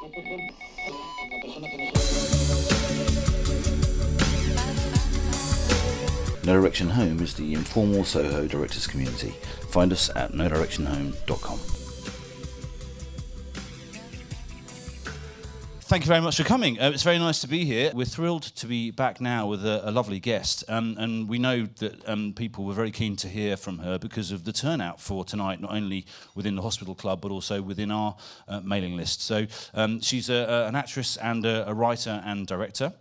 No Direction Home is the informal Soho directors community. Find us at nodirectionhome.com. Thank you very much for coming. It's very nice to be here. We're thrilled to be back now with a lovely guest. And we know that people were very keen to hear from her because of the turnout for tonight, not only within the Hospital Club, but also within our mailing list. So she's an actress and a writer and director.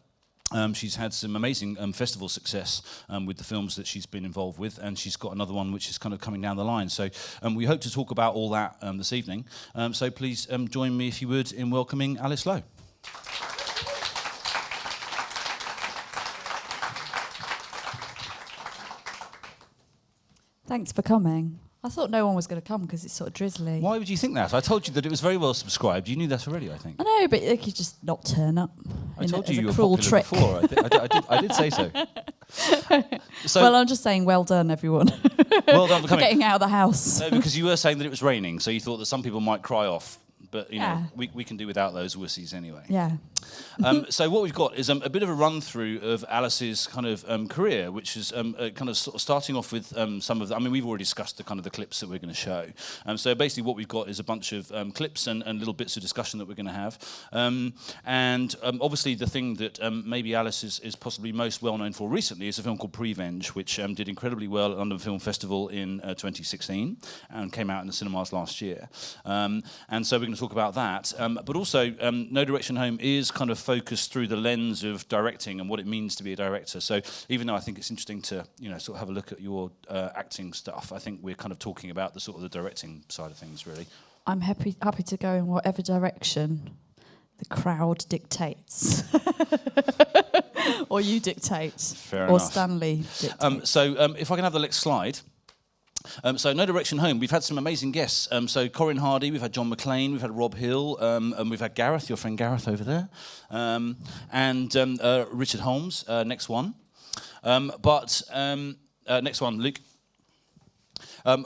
She's had some amazing festival success with the films that she's been involved with, and she's got another one which is kind of coming down the line. So we hope to talk about all that this evening. So please join me, if you would, in welcoming Alice Lowe. Thanks for coming. I thought no one was going to come because it's sort of drizzly. Why would you think that? I told you that it was very well subscribed. You knew that already, I think. I know, but they could just not turn up. I told you were popular trick. before. I did say so. Well, I'm just saying, well done, everyone. Well done for for coming. getting out of the house. No, because you were saying that it was raining, so you thought that some people might cry off. But, you know, we can do without those wussies anyway. Yeah. So what we've got is a bit of a run-through of Alice's kind of career, which is kind of sort of starting off with some of the... I mean, we've already discussed the kind of the clips that we're going to show. So basically what we've got is a bunch of clips and little bits of discussion that we're going to have. Obviously the thing that maybe Alice is possibly most well-known for recently is a film called Prevenge, which did incredibly well at London Film Festival in 2016 and came out in the cinemas last year. And so we're going to talk about that. But also, No Direction Home is kind of focused through the lens of directing and what it means to be a director. So even though I think it's interesting to, you know, sort of have a look at your acting stuff, I think we're kind of talking about the sort of the directing side of things, really. I'm happy to go in whatever direction the crowd dictates. Or you dictate. Fair or enough. Stanley dictates. If I can have the next slide. So No Direction Home, we've had some amazing guests. So Corin Hardy, we've had John McClane, we've had Rob Hill, and we've had Gareth, your friend Gareth over there, and Richard Holmes, next one. Next one, Luke. So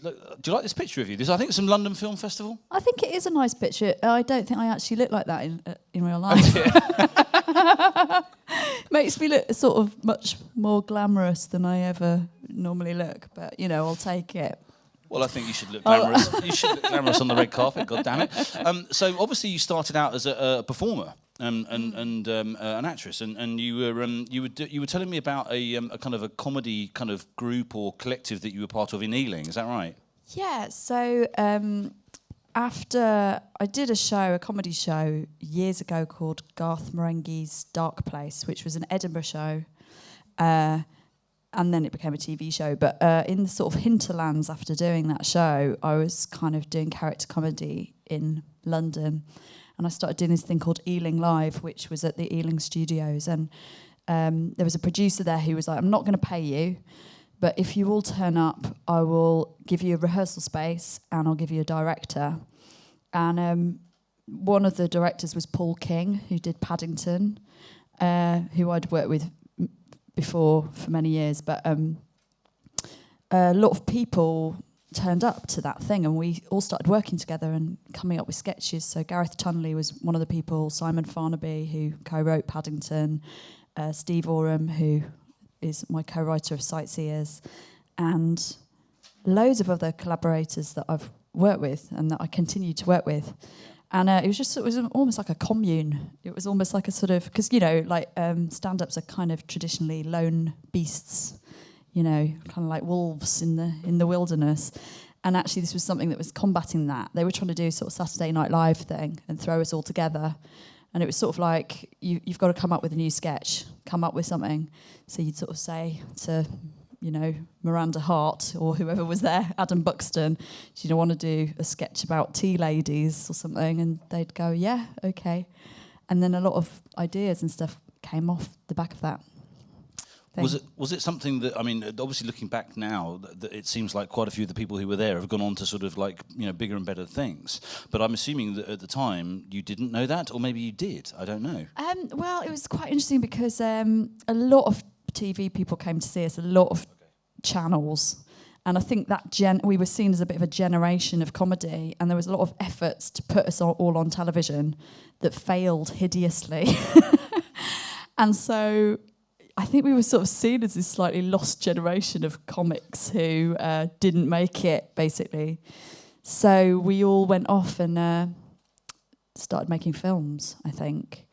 look, do you like this picture of you? This, I think, it's from London Film Festival. I think it is a nice picture. I don't think I actually look like that in real life. Makes me look sort of much more glamorous than I ever normally look, but you know, I'll take it. Well, I think you should look glamorous. You should look glamorous on the red carpet. God damn it! So obviously you started out as a performer and an actress, and you were telling me about a kind of a comedy kind of group or collective that you were part of in Ealing. Is that right? Yeah. So after I did a comedy show years ago called Garth Marenghi's Darkplace, which was an Edinburgh show. And then it became a TV show. But in the sort of hinterlands after doing that show, I was kind of doing character comedy in London. And I started doing this thing called Ealing Live, which was at the Ealing Studios. And there was a producer there who was like, I'm not going to pay you, but if you all turn up, I will give you a rehearsal space and I'll give you a director. And one of the directors was Paul King, who did Paddington, who I'd worked with before for many years, but a lot of people turned up to that thing and we all started working together and coming up with sketches. So Gareth Tunley was one of the people, Simon Farnaby, who co-wrote Paddington, Steve Oram, who is my co-writer of Sightseers, and loads of other collaborators that I've worked with and that I continue to work with. And it was almost like a commune. It was almost like a sort of, because, you know, like stand-ups are kind of traditionally lone beasts, you know, kind of like wolves in the wilderness. And actually this was something that was combating that. They were trying to do a sort of Saturday Night Live thing and throw us all together. And it was sort of like, you've got to come up with a new sketch, come up with something. So you'd sort of say to, you know, Miranda Hart or whoever was there, Adam Buxton, do you want to do a sketch about tea ladies or something? And they'd go, yeah, okay. And then a lot of ideas and stuff came off the back of that thing. Was it something that, I mean, obviously looking back now, that it seems like quite a few of the people who were there have gone on to sort of like, you know, bigger and better things. But I'm assuming that at the time you didn't know that, or maybe you did. I don't know. Well, it was quite interesting because a lot of TV people came to see us, a lot of channels, And I think that we were seen as a bit of a generation of comedy, and there was a lot of efforts to put us all on television that failed hideously. And so I think we were sort of seen as this slightly lost generation of comics who didn't make it, basically. So we all went off and started making films, I think.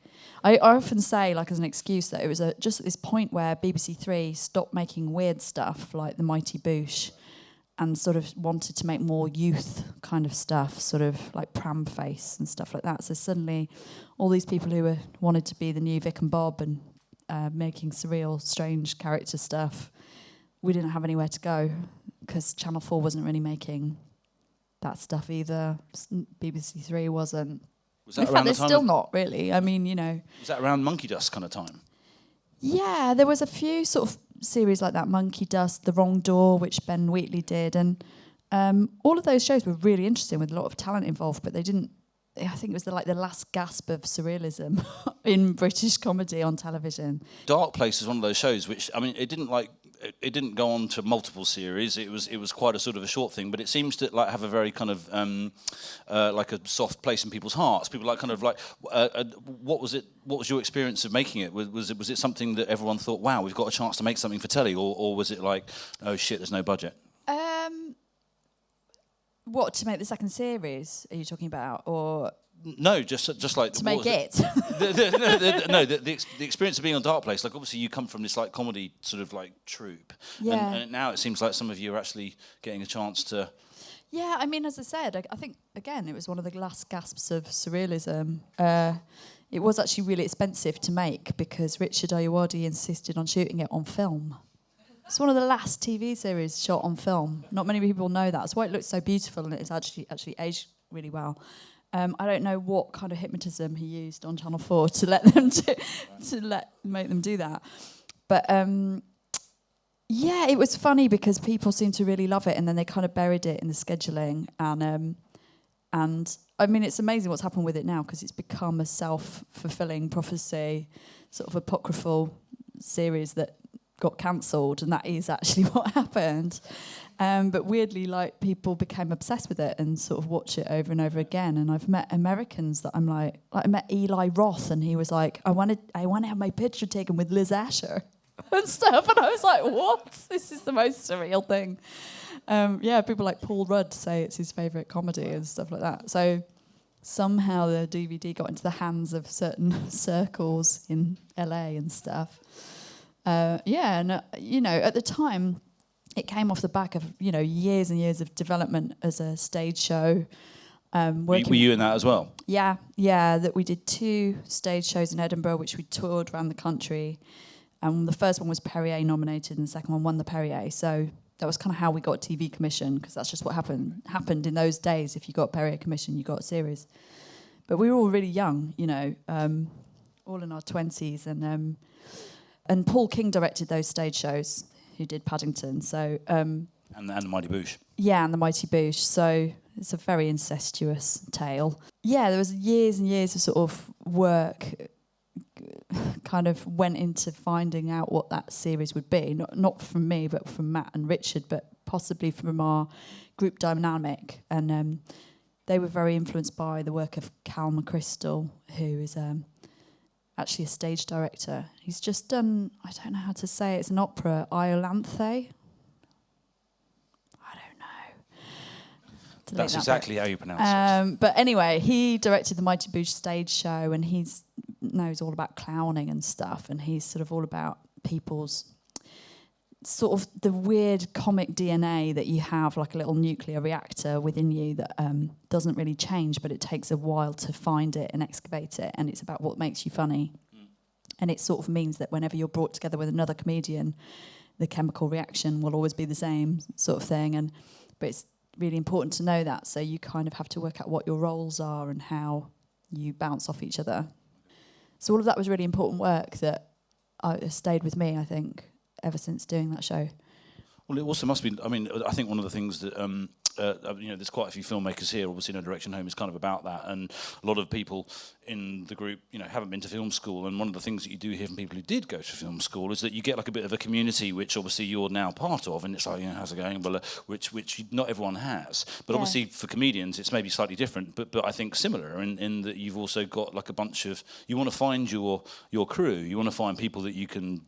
I often say, like as an excuse, that it was just at this point where BBC Three stopped making weird stuff like The Mighty Boosh and sort of wanted to make more youth kind of stuff, sort of like Pram Face and stuff like that. So suddenly all these people who wanted to be the new Vic and Bob and making surreal, strange character stuff, we didn't have anywhere to go because Channel 4 wasn't really making that stuff either. BBC Three wasn't. Was that in around fact, they're still not really. I mean, you know. Was that around Monkey Dust kind of time? Yeah, there was a few sort of series like that, Monkey Dust, The Wrong Door, which Ben Wheatley did, and all of those shows were really interesting with a lot of talent involved, but they didn't. I think it was the last gasp of surrealism in British comedy on television. Darkplace is one of those shows which, I mean, it didn't go on to multiple series. It was quite a sort of a short thing, but it seems to like have a very kind of like a soft place in people's hearts. People like kind of like, what was it? What was your experience of making it? Was it something that everyone thought, wow, we've got a chance to make something for telly, or was it like, oh shit, there's no budget? What, to make the second series? Are you talking about, or no, just like to make it? The experience of being on Darkplace. Like obviously you come from this like comedy sort of like troupe, yeah. and now it seems like some of you are actually getting a chance to. Yeah, I mean, as I said, I think again it was one of the last gasps of surrealism. It was actually really expensive to make because Richard Ayoade insisted on shooting it on film. It's one of the last TV series shot on film. Not many people know that. That's why it looks so beautiful and it's actually aged really well. I don't know what kind of hypnotism he used on Channel 4 to let them make them do that. But yeah, it was funny because people seemed to really love it, and then they kind of buried it in the scheduling. And I mean, it's amazing what's happened with it now because it's become a self-fulfilling prophecy, sort of apocryphal series that got cancelled, and that is actually what happened. But weirdly, like, people became obsessed with it and sort of watch it over and over again. And I've met Americans that I'm like I met Eli Roth, and he was like, I want to have my picture taken with Liz Asher and stuff. And I was like, what? This is the most surreal thing. Yeah, people like Paul Rudd say it's his favourite comedy and stuff like that. So somehow the DVD got into the hands of certain circles in LA and stuff. Yeah, and you know, at the time, it came off the back of, you know, years and years of development as a stage show. Were you in that as well? Yeah, that we did 2 stage shows in Edinburgh, which we toured around the country. And the first one was Perrier nominated, and the second one won the Perrier. So that was kind of how we got TV commission, because that's just what happened in those days. If you got Perrier commission, you got a series. But we were all really young, you know, all in our 20s, and Paul King directed those stage shows, who did Paddington. So and the Mighty Boosh. Yeah, and the Mighty Boosh. So it's a very incestuous tale. Yeah, there was years and years of sort of work kind of went into finding out what that series would be. Not from me, but from Matt and Richard, but possibly from our group dynamic. And they were very influenced by the work of Cal McChrystal, who is actually a stage director. He's just done, I don't know how to say it, it's an opera, Iolanthe. I don't know. That's exactly how you pronounce it. But anyway, he directed the Mighty Boosh stage show, and he knows all about clowning and stuff, and he's sort of all about people's sort of the weird comic DNA that you have, like a little nuclear reactor within you that doesn't really change, but it takes a while to find it and excavate it, and it's about what makes you funny. And it sort of means that whenever you're brought together with another comedian, the chemical reaction will always be the same sort of thing. But it's really important to know that, so you kind of have to work out what your roles are and how you bounce off each other. So all of that was really important work that stayed with me, I think, ever since doing that show. Well, it also must be, I mean, I think one of the things that there's quite a few filmmakers here. Obviously, No Direction Home is kind of about that, and a lot of people in the group, haven't been to film school. And one of the things that you do hear from people who did go to film school is that you get like a bit of a community, which obviously you're now part of, and it's like, how's it going? Well, which not everyone has. But obviously for comedians, it's maybe slightly different, but I think similar in that you've also got like a bunch of, you want to find your crew, you want to find people that you can,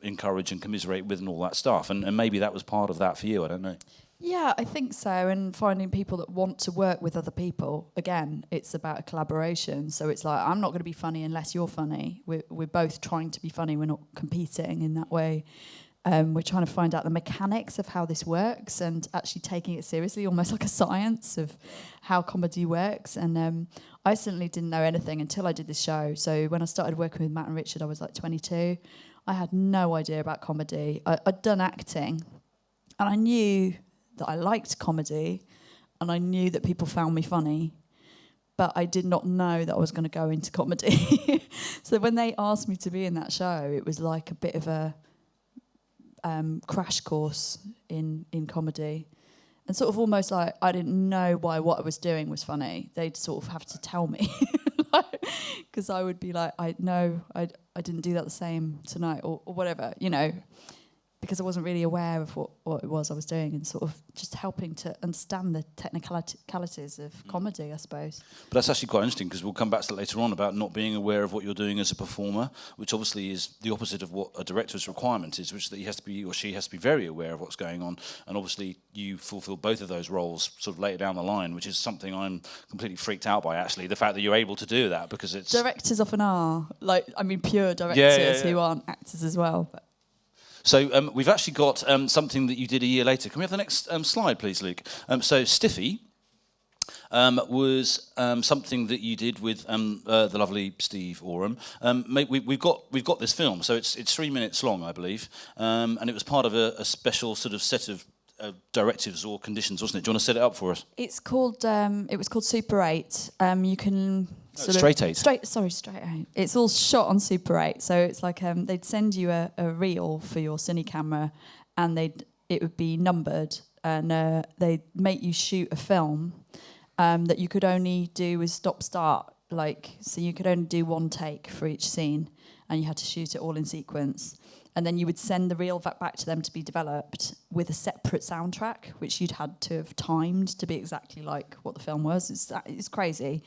encourage and commiserate with and all that stuff. And maybe that was part of that for you, I don't know. Yeah, I think so. And finding people that want to work with other people. Again, it's about a collaboration. So it's like, I'm not going to be funny unless you're funny. We're both trying to be funny. We're not competing in that way. We're trying to find out the mechanics of how this works and actually taking it seriously, almost like a science of how comedy works. And I certainly didn't know anything until I did this show. So when I started working with Matt and Richard, I was like 22. I had no idea about comedy. I'd done acting, and I knew that I liked comedy, and I knew that people found me funny, but I did not know that I was going to go into comedy. So when they asked me to be in that show, it was like a bit of a crash course in comedy, and sort of almost like I didn't know why what I was doing was funny. They'd sort of have to tell me, because I would be like, I didn't do that the same tonight, or whatever, because I wasn't really aware of what it was I was doing, and sort of just helping to understand the technicalities of comedy, I suppose. But that's actually quite interesting, because we'll come back to that later on about not being aware of what you're doing as a performer, which obviously is the opposite of what a director's requirement is, which is that he has to be, or she has to be, very aware of what's going on. And obviously you fulfill both of those roles sort of later down the line, which is something I'm completely freaked out by, actually, the fact that you're able to do that, because it's... Directors often are, pure directors who aren't actors as well. But. So we've actually got something that you did a year later. Can we have the next slide, please, Luke? So Stiffy was something that you did with the lovely Steve Oram. We've got this film, so it's 3 minutes long, I believe, and it was part of a special sort of set of directives or conditions, wasn't it? Do you want to set it up for us? It's called. It was called Super 8. You can. Straight 8. Straight 8. It's all shot on Super 8, so it's like they'd send you a reel for your cine camera, and it would be numbered, and they'd make you shoot a film that you could only do with stop-start, so you could only do one take for each scene, and you had to shoot it all in sequence. And then you would send the reel back to them to be developed with a separate soundtrack, which you'd had to have timed to be exactly like what the film was. It's crazy.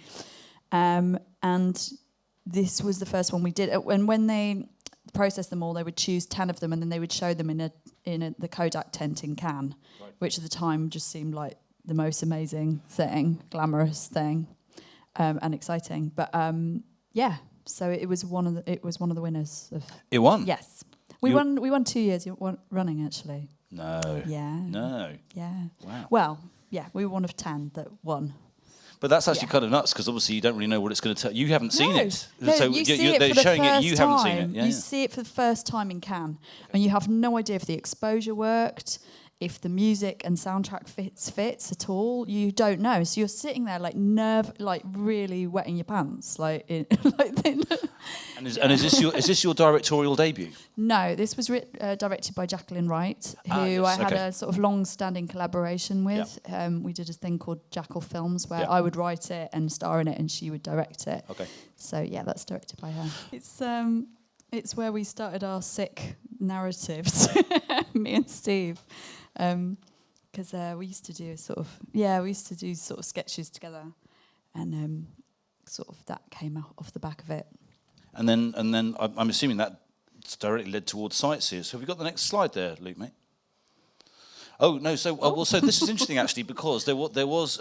And this was the first one we did. And when they processed them all, they would choose 10 of them, and then they would show them in the Kodak tent in Cannes, which at the time just seemed like the most amazing thing, glamorous thing, and exciting. But so it was one of the winners of. It won. Yes, we won 2 years running, actually. No. Yeah. No. Yeah. Wow. Well, yeah, we were one of 10 that won. But that's actually kind of nuts, because obviously you don't really know what it's going to tell. You haven't seen it. No, so you see it for the showing first it, you time. haven't seen it. Yeah, you see it for the first time in Cannes, and you have no idea if the exposure worked, if the music and soundtrack fits at all. You don't know. So you're sitting there really wetting your pants, And is this your directorial debut? No, this was directed by Jacqueline Wright, who I had a sort of long-standing collaboration with. Yeah. We did a thing called Jackal Films, where I would write it and star in it, and she would direct it. Okay. So yeah, that's directed by her. It's where we started our sick narratives, me and Steve, because we used to do sort of sketches together, and sort of that came out off the back of it. And then I'm assuming that directly led towards Sightseers. So have we got the next slide there, Luke, mate? Oh no! So so this is interesting, actually, because there was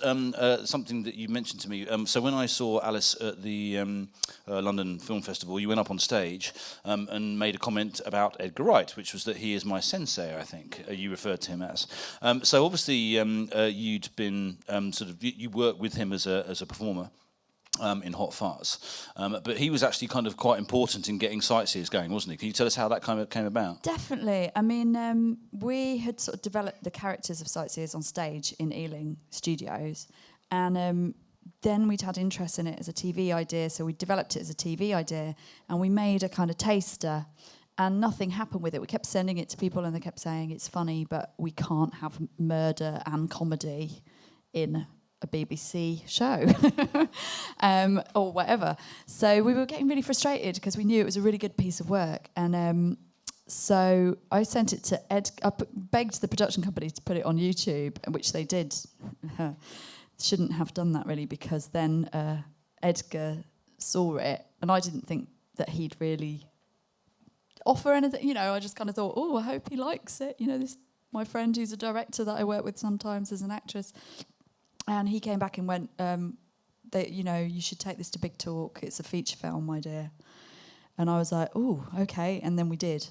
something that you mentioned to me. So when I saw Alice at the London Film Festival, you went up on stage and made a comment about Edgar Wright, which was that he is my sensei. I think you referred to him as. So obviously you'd been you worked with him as a performer. In Hot Fuzz, but he was actually kind of quite important in getting Sightseers going, wasn't he? Can you tell us how that kind of came about? Definitely. I mean, we had sort of developed the characters of Sightseers on stage in Ealing Studios, and then we'd had interest in it as a TV idea, so we developed it as a TV idea, and we made a kind of taster, and nothing happened with it. We kept sending it to people, and they kept saying it's funny, but we can't have murder and comedy. in a BBC show or whatever. So we were getting really frustrated because we knew it was a really good piece of work. And so I sent it to Ed. I begged the production company to put it on YouTube, which they did. Shouldn't have done that really, because then Edgar saw it, and I didn't think that he'd really offer anything. You know, I just kind of thought, oh, I hope he likes it. You know, this my friend who's a director that I work with sometimes as an actress, and he came back and went, you know, you should take this to Big Talk. It's a feature film, my dear. And I was like, oh, okay. And then we did.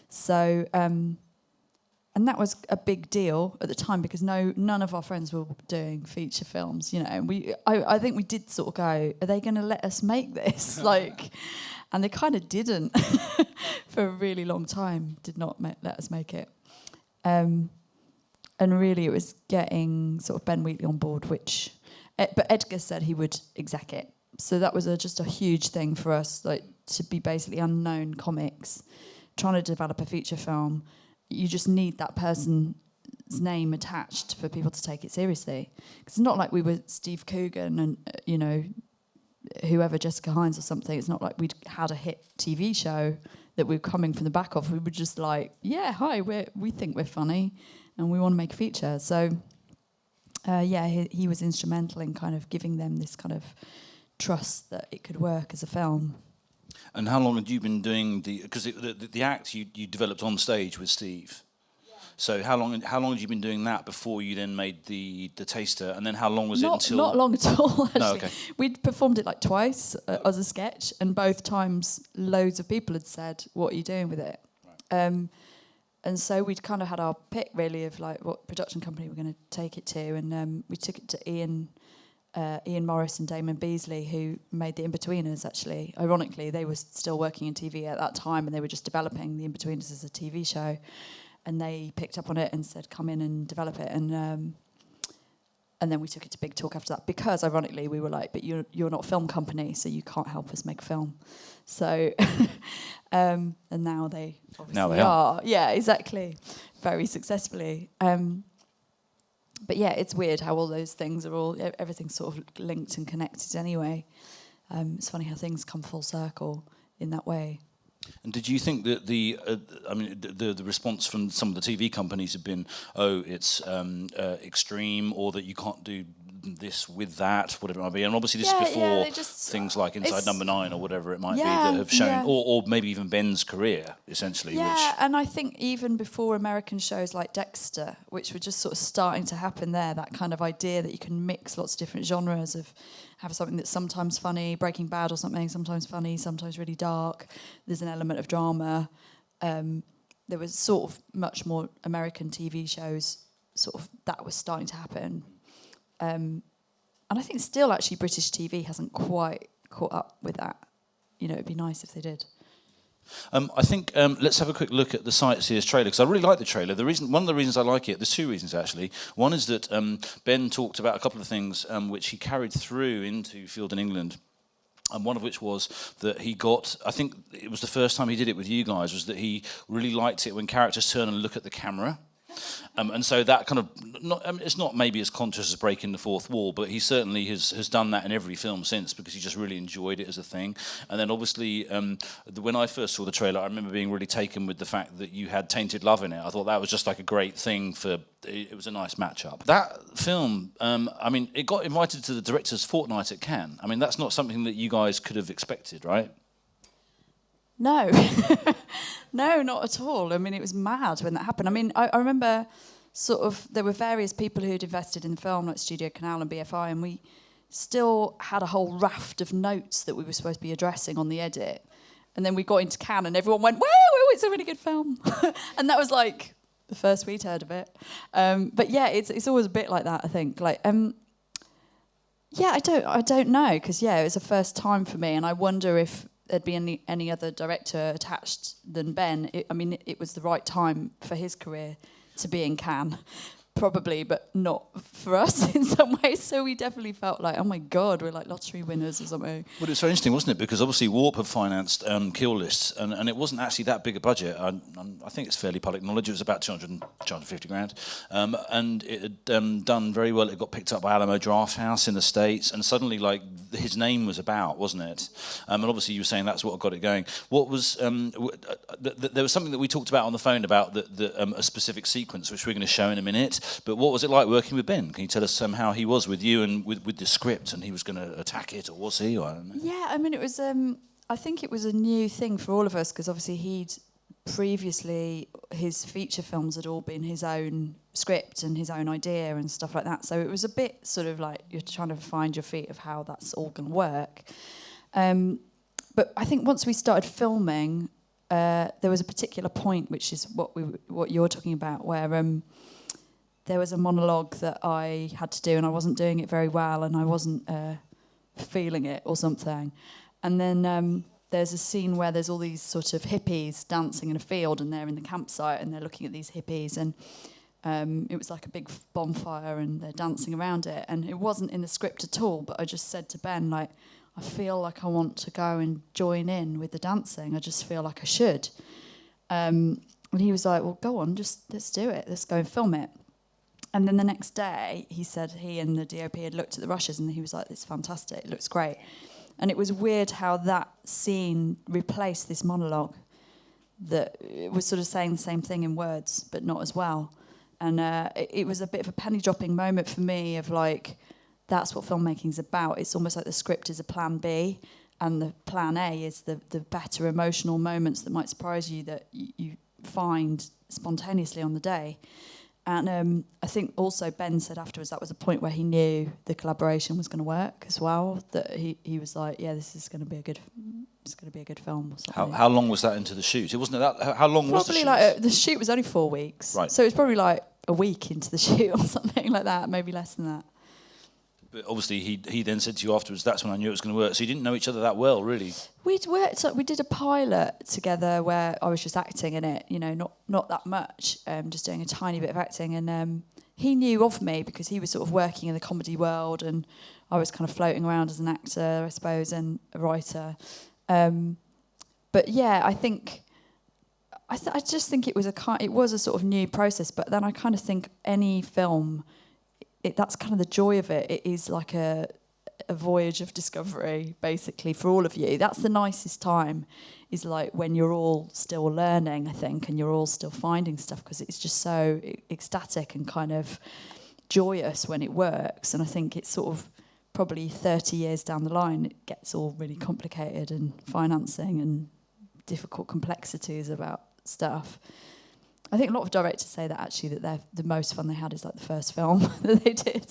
So, and that was a big deal at the time because none of our friends were doing feature films, you know. And I think we did sort of go, are they going to let us make this? And they kind of didn't for a really long time. Did not let us make it. And really, it was getting sort of Ben Wheatley on board, but Edgar said he would exec it. So that was just a huge thing for us, like to be basically unknown comics, trying to develop a feature film. You just need that person's name attached for people to take it seriously. Because it's not like we were Steve Coogan and, you know, whoever, Jessica Hines or something. It's not like we'd had a hit TV show that we were coming from the back of. We were just like, yeah, hi, we think we're funny and we want to make a feature. So, he was instrumental in kind of giving them this kind of trust that it could work as a film. And how long had you been doing because the act you developed on stage with Steve? Yeah. So how long had you been doing that before you then made the taster? And then how long was it until? Not long at all, actually. No, okay. We'd performed it like twice as a sketch, and both times loads of people had said, "What are you doing with it?" Right. And so we'd kind of had our pick really of like what production company we're going to take it to, and we took it to Ian Morris and Damon Beasley, who made The Inbetweeners, actually. Ironically, they were still working in TV at that time, and they were just developing The Inbetweeners as a TV show. And they picked up on it and said, come in and develop it. And then we took it to Big Talk after that, because, ironically, we were like, but you're not a film company, so you can't help us make a film. So, and now they obviously are. Yeah, exactly. Very successfully. But yeah, it's weird how all those things are everything's sort of linked and connected anyway. It's funny how things come full circle in that way. And did you think that the response from some of the TV companies had been, oh, it's extreme, or that you can't do this with that, whatever it might be? And obviously this is before things like Inside Number 9 or whatever it might be that have shown, or maybe even Ben's career, essentially. Yeah, and I think even before American shows like Dexter, which were just sort of starting to happen there, that kind of idea that you can mix lots of different genres of have something that's sometimes funny, Breaking Bad or something, sometimes funny, sometimes really dark. There's an element of drama. There was sort of much more American TV shows, sort of that was starting to happen. And I think still actually British TV hasn't quite caught up with that. You know, it'd be nice if they did. I think let's have a quick look at the Sightseers trailer, because I really like the trailer. One of the reasons I like it, there's two reasons actually. One is that Ben talked about a couple of things which he carried through into Field in England. And one of which was that he got, I think it was the first time he did it with you guys, was that he really liked it when characters turn and look at the camera. And so that kind of, it's not maybe as conscious as breaking the fourth wall, but he certainly has done that in every film since, because he just really enjoyed it as a thing. And then obviously, when I first saw the trailer, I remember being really taken with the fact that you had Tainted Love in it. I thought that was just like a great thing it was a nice matchup. That film, it got invited to the Directors' Fortnight at Cannes. I mean, that's not something that you guys could have expected, right? No. No, not at all. I mean, it was mad when that happened. I mean, I remember sort of there were various people who'd invested in the film, like Studio Canal and BFI, and we still had a whole raft of notes that we were supposed to be addressing on the edit. And then we got into Cannes and everyone went, whoa, it's a really good film. And that was like the first we'd heard of it. But yeah, it's always a bit like that, I think. Like, yeah, I don't know, because yeah, it was the first time for me, and I wonder if there'd be any other director attached than Ben. It was the right time for his career to be in Cannes. probably, but not for us in some ways. So we definitely felt like, oh my God, we're like lottery winners or something. Well, it's very interesting, wasn't it? Because obviously Warp had financed Kill Lists, and it wasn't actually that big a budget. I think it's fairly public knowledge. It was about 250 grand. And it had done very well. It got picked up by Alamo Drafthouse in the States, and suddenly, like, his name was about, wasn't it? And obviously you were saying that's what got it going. What was... there was something that we talked about on the phone about a specific sequence, which we're going to show in a minute. But what was it like working with Ben? Can you tell us how he was with you and with the script, and he was going to attack it, or was he? Or I don't know. Yeah, I mean, it was. I think it was a new thing for all of us because obviously he'd previously his feature films had all been his own script and his own idea and stuff like that. So it was a bit sort of like you're trying to find your feet of how that's all going to work. But I think once we started filming, there was a particular point, which is what you're talking about, where there was a monologue that I had to do, and I wasn't doing it very well, and I wasn't feeling it or something. And then there's a scene where there's all these sort of hippies dancing in a field, and they're in the campsite, and they're looking at these hippies, and it was like a big bonfire, and they're dancing around it. And it wasn't in the script at all, but I just said to Ben, like, I feel like I want to go and join in with the dancing. I just feel like I should. And he was like, well, go on, just let's do it. Let's go and film it. And then the next day, he said he and the DOP had looked at the rushes, and he was like, it's fantastic, it looks great. And it was weird how that scene replaced this monologue that was sort of saying the same thing in words, but not as well. And it was a bit of a penny-dropping moment for me of like, that's what filmmaking's about. It's almost like the script is a plan B, and the plan A is the better emotional moments that might surprise you that you find spontaneously on the day. And I think also Ben said afterwards that was a point where he knew the collaboration was going to work as well. That he was like, yeah, this is going to be a good. It's going to be a good film. Or something. How long was that into the shoot? It wasn't that. How long was the shoot? Probably like the shoot was only 4 weeks. Right. So it was probably like a week into the shoot or something like that, maybe less than that. But obviously, he then said to you afterwards, that's when I knew it was going to work. So you didn't know each other that well, really? We did a pilot together where I was just acting in it, you know, not that much, just doing a tiny bit of acting. And he knew of me because he was sort of working in the comedy world, and I was kind of floating around as an actor, I suppose, and a writer. But yeah, I think... I just think it was a sort of new process, but then I kind of think any film... that's kind of the joy of it. It is like a voyage of discovery, basically, for all of you. That's the nicest time, is like when you're all still learning, I think, and you're all still finding stuff, because it's just so ecstatic and kind of joyous when it works. And I think it's sort of probably 30 years down the line, it gets all really complicated, and financing and difficult complexities about stuff. I think a lot of directors say that actually, that the most fun they had is like the first film that they did.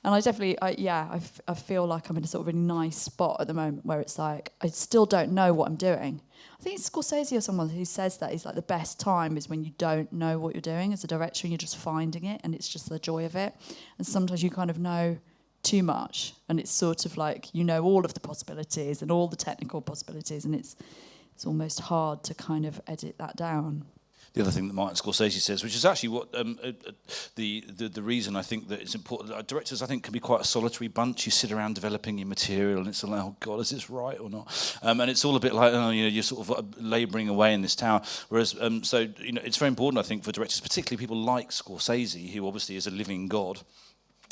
And I definitely, I feel like I'm in a sort of really nice spot at the moment where it's like, I still don't know what I'm doing. I think it's Scorsese or someone who says that is like the best time is when you don't know what you're doing as a director and you're just finding it, and it's just the joy of it. And sometimes you kind of know too much, and it's sort of like, you know, all of the possibilities and all the technical possibilities, and it's almost hard to kind of edit that down. The other thing that Martin Scorsese says, which is actually what the reason I think that it's important. Directors, I think, can be quite a solitary bunch. You sit around developing your material, and it's like, oh God, is this right or not? And it's all a bit like, you're sort of labouring away in this tower. Whereas, so it's very important, I think, for directors, particularly people like Scorsese, who obviously is a living god.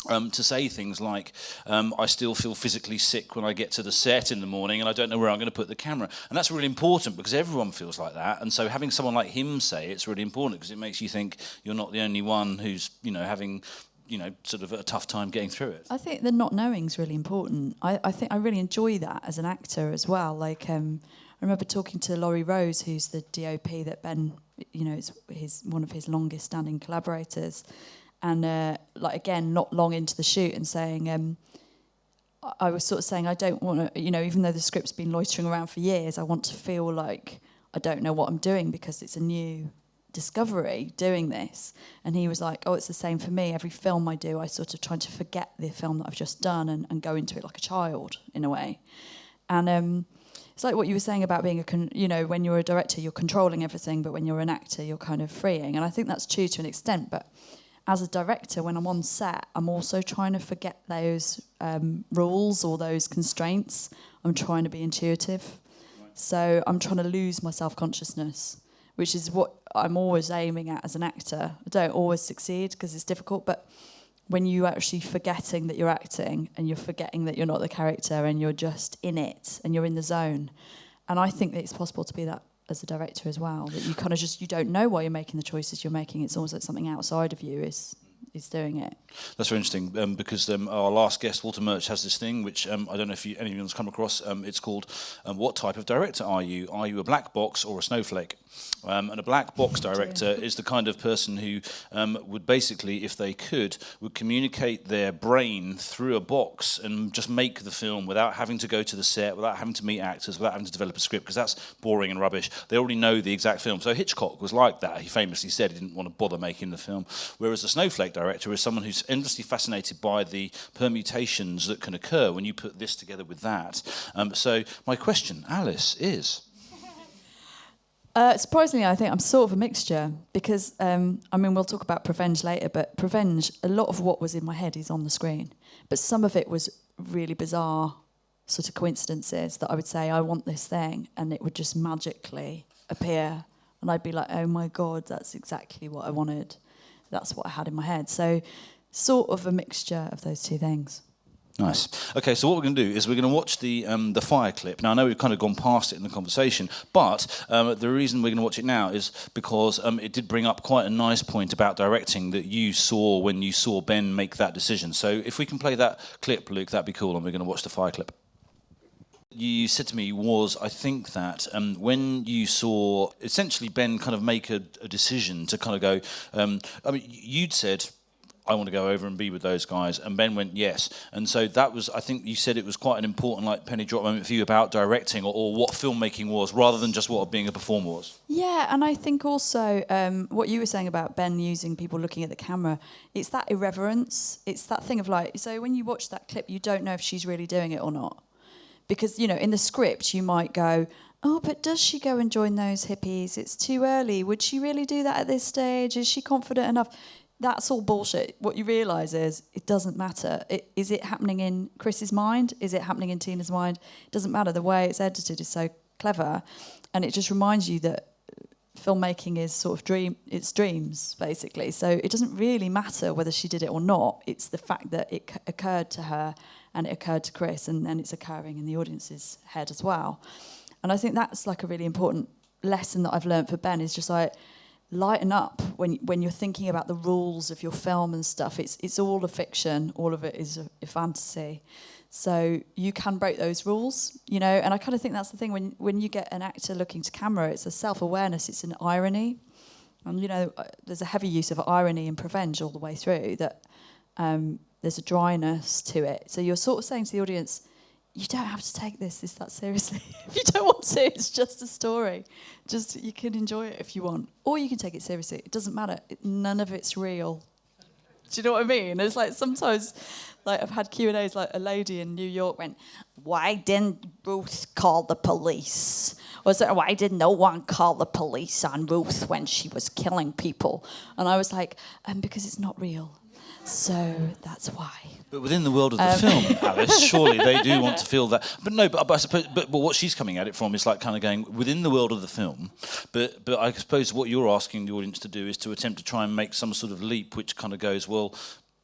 To say things like, I still feel physically sick when I get to the set in the morning and I don't know where I'm going to put the camera. And that's really important because everyone feels like that. And so having someone like him say it's really important because it makes you think you're not the only one who's, having, sort of a tough time getting through it. I think the not knowing is really important. I think I really enjoy that as an actor as well. Like, I remember talking to Laurie Rose, who's the DOP that Ben, is one of his longest standing collaborators. And again, not long into the shoot, and saying, I was sort of saying, I don't want to, even though the script's been loitering around for years, I want to feel like I don't know what I'm doing because it's a new discovery doing this. And he was like, oh, it's the same for me. Every film I do, I sort of try to forget the film that I've just done and go into it like a child in a way. And it's like what you were saying about being when you're a director, you're controlling everything, but when you're an actor, you're kind of freeing. And I think that's true to an extent, but as a director, when I'm on set, I'm also trying to forget those rules or those constraints. I'm trying to be intuitive. Right. So I'm trying to lose my self-consciousness, which is what I'm always aiming at as an actor. I don't always succeed because it's difficult, but when you're actually forgetting that you're acting and you're forgetting that you're not the character and you're just in it and you're in the zone. And I think that it's possible to be that as a director as well, that you kind of just, you don't know why you're making the choices you're making. It's almost like something outside of you is doing it. That's very interesting because our last guest, Walter Murch, has this thing which I don't know if anyone's come across. It's called what type of director are you? Are you a black box or a snowflake? And a black box director is the kind of person who would basically, if they could, would communicate their brain through a box and just make the film without having to go to the set, without having to meet actors, without having to develop a script, because that's boring and rubbish. They already know the exact film. So Hitchcock was like that. He famously said he didn't want to bother making the film. Whereas a snowflake director is someone who's endlessly fascinated by the permutations that can occur when you put this together with that. So my question, Alice, is... Surprisingly, I think I'm sort of a mixture because, I mean, we'll talk about Prevenge later, but Prevenge, a lot of what was in my head is on the screen. But some of it was really bizarre sort of coincidences that I would say, I want this thing, and it would just magically appear. And I'd be like, oh my God, that's exactly what I wanted. That's what I had in my head. So sort of a mixture of those two things. Nice. Okay, so what we're going to do is we're going to watch the fire clip. Now, I know we've kind of gone past it in the conversation, but the reason we're going to watch it now is because it did bring up quite a nice point about directing that you saw when you saw Ben make that decision. So if we can play that clip, Luke, that'd be cool, and we're going to watch the fire clip. You said to me was, I think that when you saw essentially Ben kind of make a decision to kind of go, I mean, you'd said, I want to go over and be with those guys, and Ben went yes, and so that was, I think you said it was quite an important like penny drop moment for you about directing or what filmmaking was, rather than just what being a performer was. Yeah, and I think also what you were saying about Ben using people looking at the camera, it's that irreverence, it's that thing of like, so when you watch that clip, you don't know if she's really doing it or not, because you know in the script you might go, oh, but does she go and join those hippies? It's too early. Would she really do that at this stage? Is she confident enough? That's all bullshit. What you realise is it doesn't matter. Is it happening in Chris's mind? Is it happening in Tina's mind? It doesn't matter. The way it's edited is so clever. And it just reminds you that filmmaking is sort of it's dreams, basically. So it doesn't really matter whether she did it or not. It's the fact that it occurred to her and it occurred to Chris, and then it's occurring in the audience's head as well. And I think that's like a really important lesson that I've learned for Ben, is just like, lighten up when you're thinking about the rules of your film and stuff. It's all a fiction. All of it is a fantasy. So you can break those rules, you know. And I kind of think that's the thing when you get an actor looking to camera. It's a self-awareness. It's an irony, and you know there's a heavy use of irony in Prevenge all the way through. That there's a dryness to it. So you're sort of saying to the audience, you don't have to take this that seriously. If you don't want to, it's just a story. Just, you can enjoy it if you want. Or you can take it seriously. It doesn't matter. None of it's real. Do you know what I mean? It's like sometimes, like I've had Q&As, like a lady in New York went, why didn't Ruth call the police? Or so, why did no one call the police on Ruth when she was killing people? And I was like, because it's not real. So that's why. But within the world of the film, Alice, surely they do want to feel that. But no, but I suppose, but what she's coming at it from is like kind of going within the world of the film. But I suppose what you're asking the audience to do is to attempt to try and make some sort of leap, which kind of goes, well,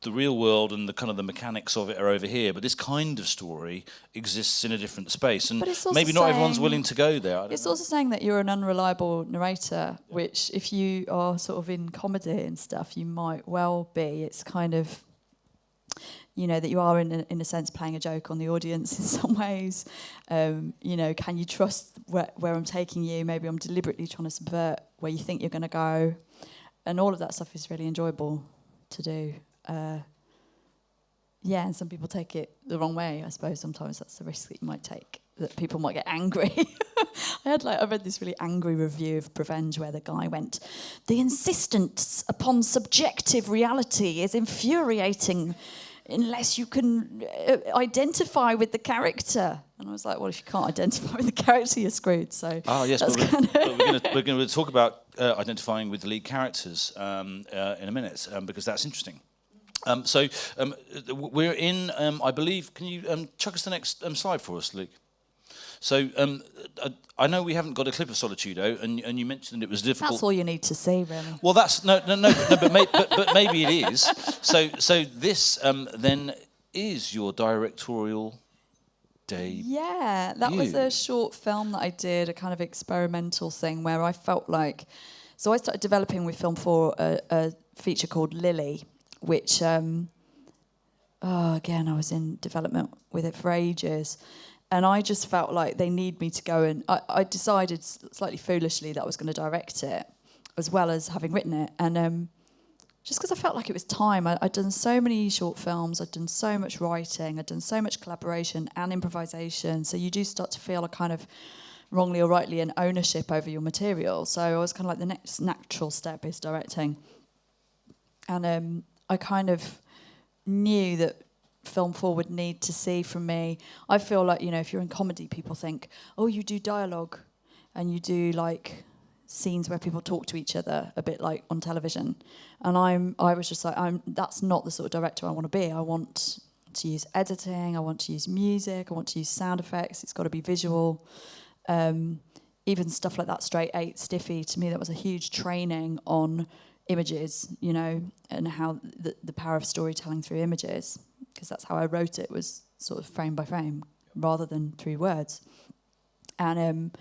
the real world and the kind of the mechanics of it are over here, but this kind of story exists in a different space, and maybe not everyone's willing to go there. It's also saying that you're an unreliable narrator, which if you are sort of in comedy and stuff, you might well be. It's kind of, you know, that you are in a sense playing a joke on the audience in some ways. You know, can you trust where I'm taking you? Maybe I'm deliberately trying to subvert where you think you're going to go, and all of that stuff is really enjoyable to do. Yeah, and some people take it the wrong way. I suppose sometimes that's the risk that you might take, that people might get angry. I read this really angry review of Prevenge where the guy went, the insistence upon subjective reality is infuriating. unless you can identify with the character. And I was like, well, if you can't identify with the character, you're screwed. So yes, but we're going to talk about identifying with the lead characters in a minute, because that's interesting. We're in, I believe, can you chuck us the next slide for us, Luke? So I know we haven't got a clip of Solitudo, and you mentioned it was difficult. That's all you need to see, really. Well, that's no, but maybe it is. So this then is your directorial debut. Yeah, that was a short film that I did, a kind of experimental thing where I felt like. So I started developing with Film 4 a feature called Lily, which again I was in development with it for ages. And I just felt like they need me to go and... I decided slightly foolishly that I was going to direct it, as well as having written it. And just because I felt like it was time. I'd done so many short films, I'd done so much writing, I'd done so much collaboration and improvisation. So you do start to feel a kind of, wrongly or rightly, an ownership over your material. So I was kind of like, the next natural step is directing. And I kind of knew that Film 4 would need to see from me. I feel like, you know, if you're in comedy, people think, oh, you do dialogue and you do like scenes where people talk to each other, a bit like on television. And I was just like, that's not the sort of director I want to be. I want to use editing, I want to use music, I want to use sound effects, it's got to be visual. Even stuff like that Straight 8 Stiffy, to me that was a huge training on images, you know, and how the power of storytelling through images, because that's how I wrote it, was sort of frame by frame rather than through words. And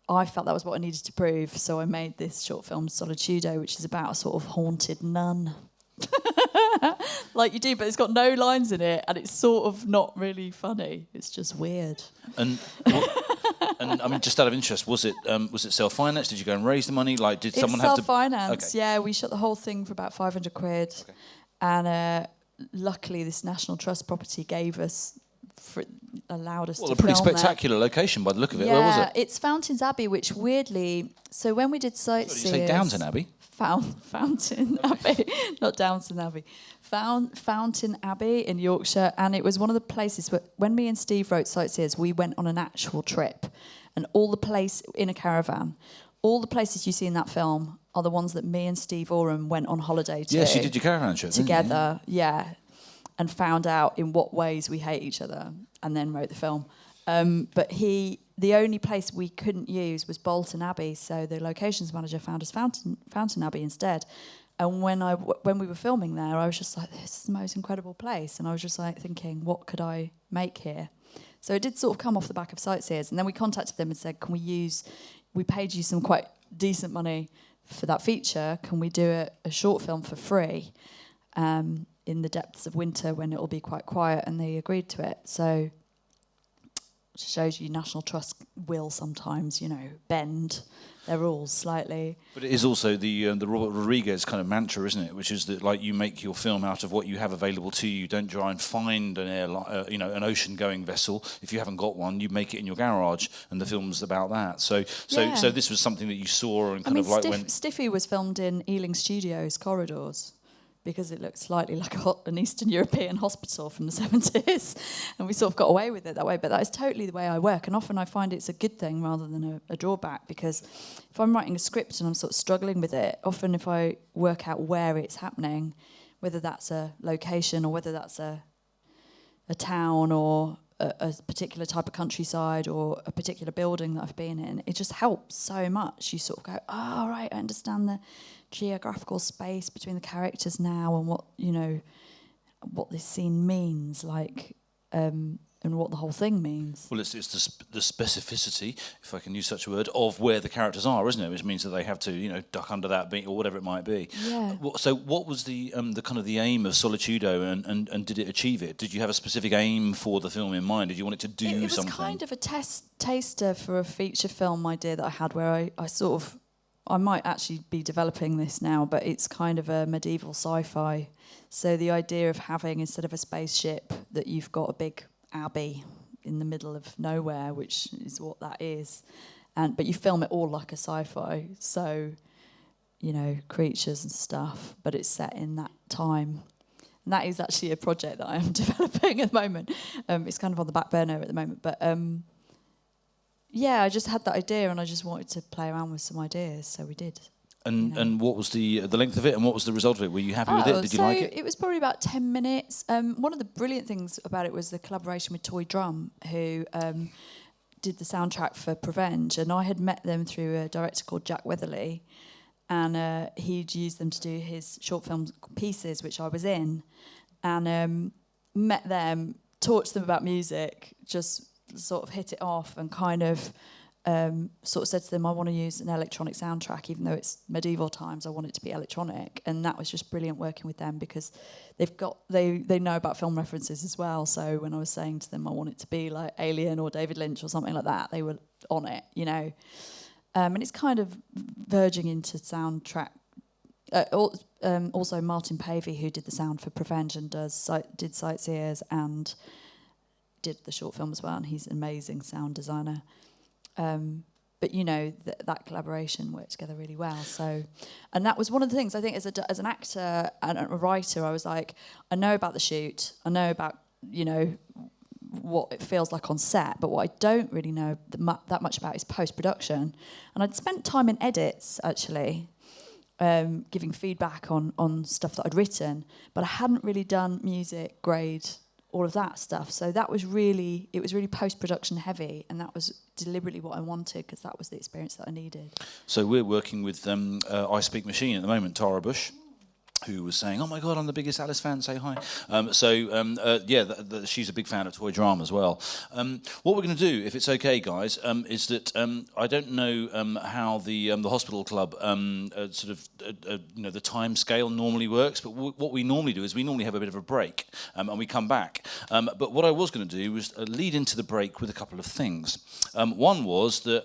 I felt that was what I needed to prove, so I made this short film Solitudo, which is about a sort of haunted nun. Like you do, but it's got no lines in it, and it's sort of not really funny. It's just weird. And I mean, just out of interest, was it self-financed? Did you go and raise the money? Like, did someone have to? It's self-financed. Okay. Yeah, we shot the whole thing for about 500 quid, okay. And luckily, this National Trust property allowed us to film a pretty spectacular location by the look of it. Yeah, Where was it? It's Fountains Abbey, which weirdly, so when we did Sightseers... Did you say Downton Abbey? Fountain Abbey, not Downton Abbey. Fountain Abbey in Yorkshire, and it was one of the places where, when me and Steve wrote Sightseers, we went on an actual trip, and in a caravan, all the places you see in that film are the ones that me and Steve Oram went on holiday to. Yes, you did your caravan trip together, yeah, and found out in what ways we hate each other, and then wrote the film. But the only place we couldn't use was Bolton Abbey, so the locations manager found us Fountain Abbey instead. And when we were filming there, I was just like, this is the most incredible place. And I was just like thinking, what could I make here? So it did sort of come off the back of Sightseers. And then we contacted them and said, we paid you some quite decent money for that feature. Can we do a short film for free in the depths of winter when it will be quite quiet? And they agreed to it. So it shows you National Trust will sometimes, you know, bend their rules slightly. But it is also the Robert Rodriguez kind of mantra, isn't it? Which is that, like, you make your film out of what you have available to you. Don't try and find an ocean-going vessel. If you haven't got one, you make it in your garage, and the film's about that. So this was something that you saw and kind of like when Stiffy was filmed in Ealing Studios corridors, because it looked slightly like an Eastern European hospital from the 70s. And we sort of got away with it that way. But that is totally the way I work. And often I find it's a good thing rather than a drawback, because if I'm writing a script and I'm sort of struggling with it, often if I work out where it's happening, whether that's a location or whether that's a town or a particular type of countryside or a particular building that I've been in, it just helps so much. You sort of go, oh, right, I understand the geographical space between the characters now, and what this scene means, like, and what the whole thing means. Well, it's the specificity, if I can use such a word, of where the characters are, isn't it? Which means that they have to, duck under that beat or whatever it might be. Yeah. So, what was the kind of the aim of Solitudo, and did it achieve it? Did you have a specific aim for the film in mind? Did you want it to do something? It was kind of a taster for a feature film idea that I had, where I might actually be developing this now, but it's kind of a medieval sci-fi. So the idea of having, instead of a spaceship, that you've got a big abbey in the middle of nowhere, which is what that is. But you film it all like a sci-fi. So, creatures and stuff, but it's set in that time. And that is actually a project that I am developing at the moment. It's kind of on the back burner at the moment. But yeah, I just had that idea and I just wanted to play around with some ideas, so we did. And what was the length of it, and what was the result of it? Were you happy with it? Did you like it? It was probably about 10 minutes. One of the brilliant things about it was the collaboration with Toy Drum, who did the soundtrack for Prevenge, and I had met them through a director called Jack Weatherly, and he'd used them to do his short film pieces, which I was in, and met them, talked to them about music, just sort of hit it off, and kind of sort of said to them, I want to use an electronic soundtrack, even though it's medieval times, I want it to be electronic. And that was just brilliant working with them, because they know about film references as well. So when I was saying to them I want it to be like Alien or David Lynch or something like that, they were on it, you know. And it's kind of verging into soundtrack. Also Martin Pavey, who did the sound for Prevenge and did Sightseers and did the short film as well, and he's an amazing sound designer. But you know, that collaboration worked together really well. So, and that was one of the things I think as an actor and a writer, I was like, I know about the shoot, I know about, you know, what it feels like on set, but what I don't really know that much about is post-production. And I'd spent time in edits, actually, giving feedback on stuff that I'd written, but I hadn't really done music grade, all of that stuff. So it was really post-production heavy, and that was deliberately what I wanted, because that was the experience that I needed. So we're working with I Speak Machine at the moment, Tara Bush, who was saying, oh my God, I'm the biggest Alice fan, say hi. She's a big fan of Toy Drama as well. What we're going to do, if it's okay, guys, is that I don't know how the hospital club the time scale normally works, but what we normally do is we normally have a bit of a break and we come back. But what I was going to do was lead into the break with a couple of things. One was that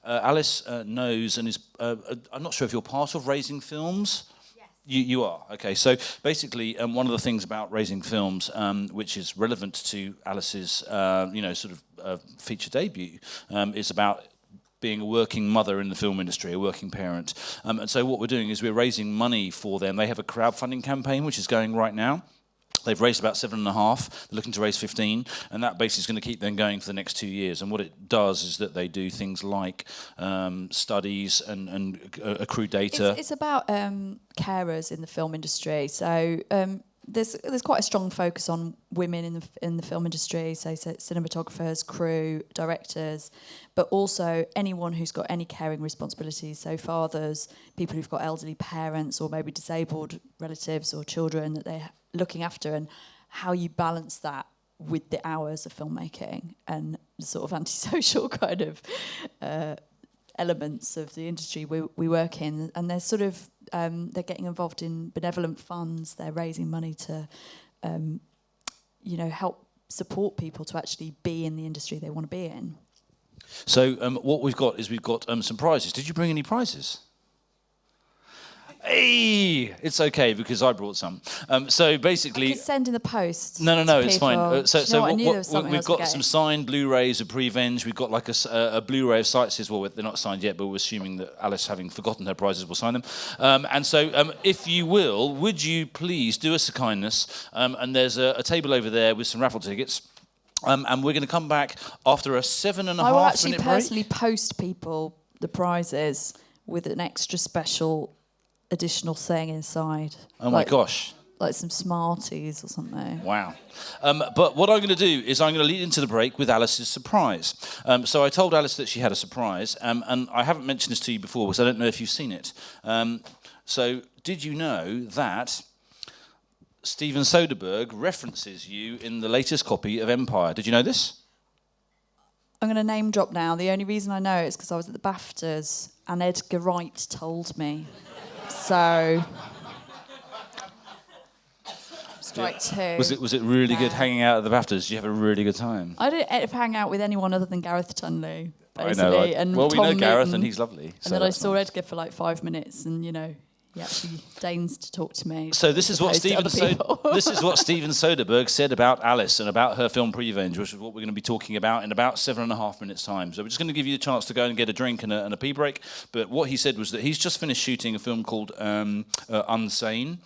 Alice knows and is, I'm not sure if you're part of Raising Films. You are, okay. So basically, one of the things about Raising Films, which is relevant to Alice's, feature debut, is about being a working mother in the film industry, a working parent. And so what we're doing is we're raising money for them. They have a crowdfunding campaign which is going right now. They've raised about 7.5. They're looking to raise 15, and that basically is going to keep them going for the next 2 years. And what it does is that they do things like studies and accrue data. It's about carers in the film industry. So there's quite a strong focus on women in the film industry, so cinematographers, crew, directors, but also anyone who's got any caring responsibilities. So fathers, people who've got elderly parents, or maybe disabled relatives or children that they're looking after, and how you balance that with the hours of filmmaking and the sort of antisocial kind of elements of the industry we work in. And they're sort of they're getting involved in benevolent funds. They're raising money to help support people to actually be in the industry they want to be in. So what we've got is some prizes. Did you bring any prizes? Hey, it's okay because I brought some. So basically, I could send in the post. No, it's fine. We've got some signed Blu-rays of Prevenge. We've got like a Blu-ray of Sightseers. Well, they're not signed yet, but we're assuming that Alice, having forgotten her prizes, will sign them. If you will, would you please do us a kindness? And there's a table over there with some raffle tickets. And we're going to come back after a 7.5 minute break. I will actually personally post people the prizes with an extra special additional thing inside. Oh my gosh. Like some Smarties or something. Wow. But what I'm going to do is I'm going to lead into the break with Alice's surprise. So I told Alice that she had a surprise, and I haven't mentioned this to you before because I don't know if you've seen it. So did you know that Steven Soderbergh references you in the latest copy of Empire? Did you know this? I'm going to name drop now. The only reason I know it is because I was at the BAFTAs and Edgar Wright told me. So, strike two. Was it really good hanging out at the BAFTAs? Did you have a really good time? I didn't hang out with anyone other than Gareth Tunley, basically. I know. We know Gareth, and he's lovely. And then I saw Edgar for like 5 minutes, and he actually deigns to talk to me. So this is what Steven Soderbergh said about Alice and about her film Prevenge, which is what we're going to be talking about in about 7.5 minutes' time. So we're just going to give you a chance to go and get a drink and a pee break. But what he said was that he's just finished shooting a film called Unsane.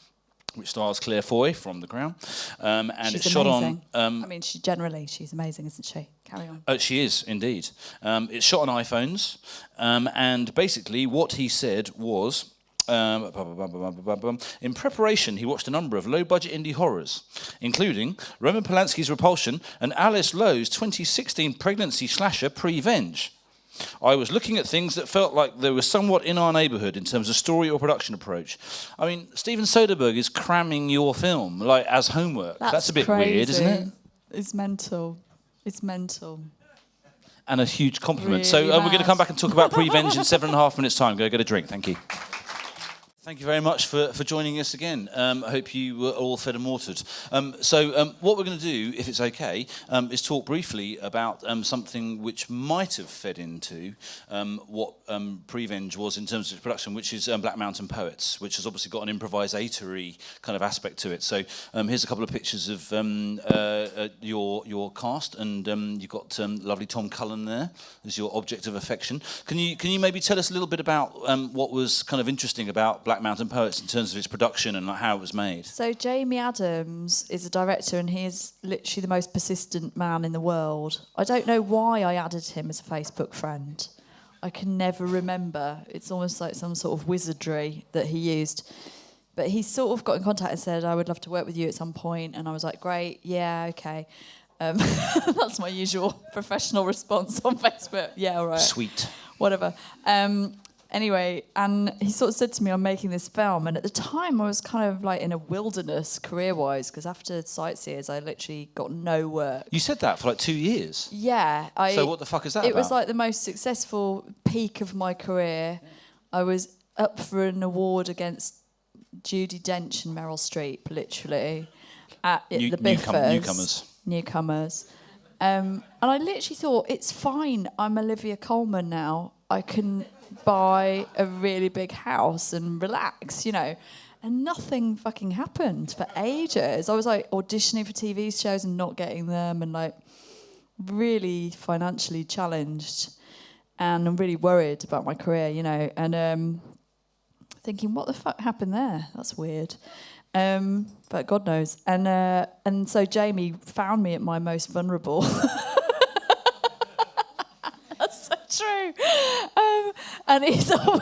which stars Claire Foy from The Crown. And She's it's shot amazing. on... I mean, she's amazing, isn't she? Carry on. She is, indeed. It's shot on iPhones. And basically what he said was... in preparation, he watched a number of low-budget indie horrors, including Roman Polanski's Repulsion and Alice Lowe's 2016 pregnancy slasher Prevenge. I was looking at things that felt like they were somewhat in our neighbourhood in terms of story or production approach. I mean, Steven Soderbergh is cramming your film like as homework. That's a bit crazy. weird, isn't it? It's mental. It's mental. And a huge compliment. Really So we're going to mad. come back and talk about Prevenge in 7.5 minutes' time. Go get a drink. Thank you. Thank you very much for joining us again. I hope you were all fed and watered. What we're going to do, if it's okay, is talk briefly about something which might have fed into what Prevenge was in terms of its production, which is Black Mountain Poets, which has obviously got an improvisatory kind of aspect to it. So here's a couple of pictures of your cast, and you've got lovely Tom Cullen there as your object of affection. Can you maybe tell us a little bit about what was kind of interesting about Black Mountain Poets in terms of its production and how it was made? So Jamie Adams is a director, and he is literally the most persistent man in the world. I don't know why I added him as a Facebook friend. I can never remember. It's almost like some sort of wizardry that he used. But he sort of got in contact and said, I would love to work with you at some point. And I was like, great, yeah, okay. That's my usual professional response on Facebook. Yeah, all right. Sweet. Whatever. Anyway, and he sort of said to me, I'm making this film. And at the time, I was kind of like in a wilderness career-wise, because after Sightseers, I literally got no work. You said that for like 2 years? Yeah. So what the fuck is that It about? was like the most successful peak of my career. I was up for an award against Judi Dench and Meryl Streep, literally, at the Biffers. Newcomers. And I literally thought, it's fine, I'm Olivia Colman now. I can buy a really big house and relax, you know. And nothing fucking happened for ages. I was like auditioning for TV shows and not getting them, and like really financially challenged. And I'm really worried about my career, you know. And thinking, what the fuck happened there? That's weird. But God knows. And so Jamie found me at my most vulnerable. That's so true. And he sort of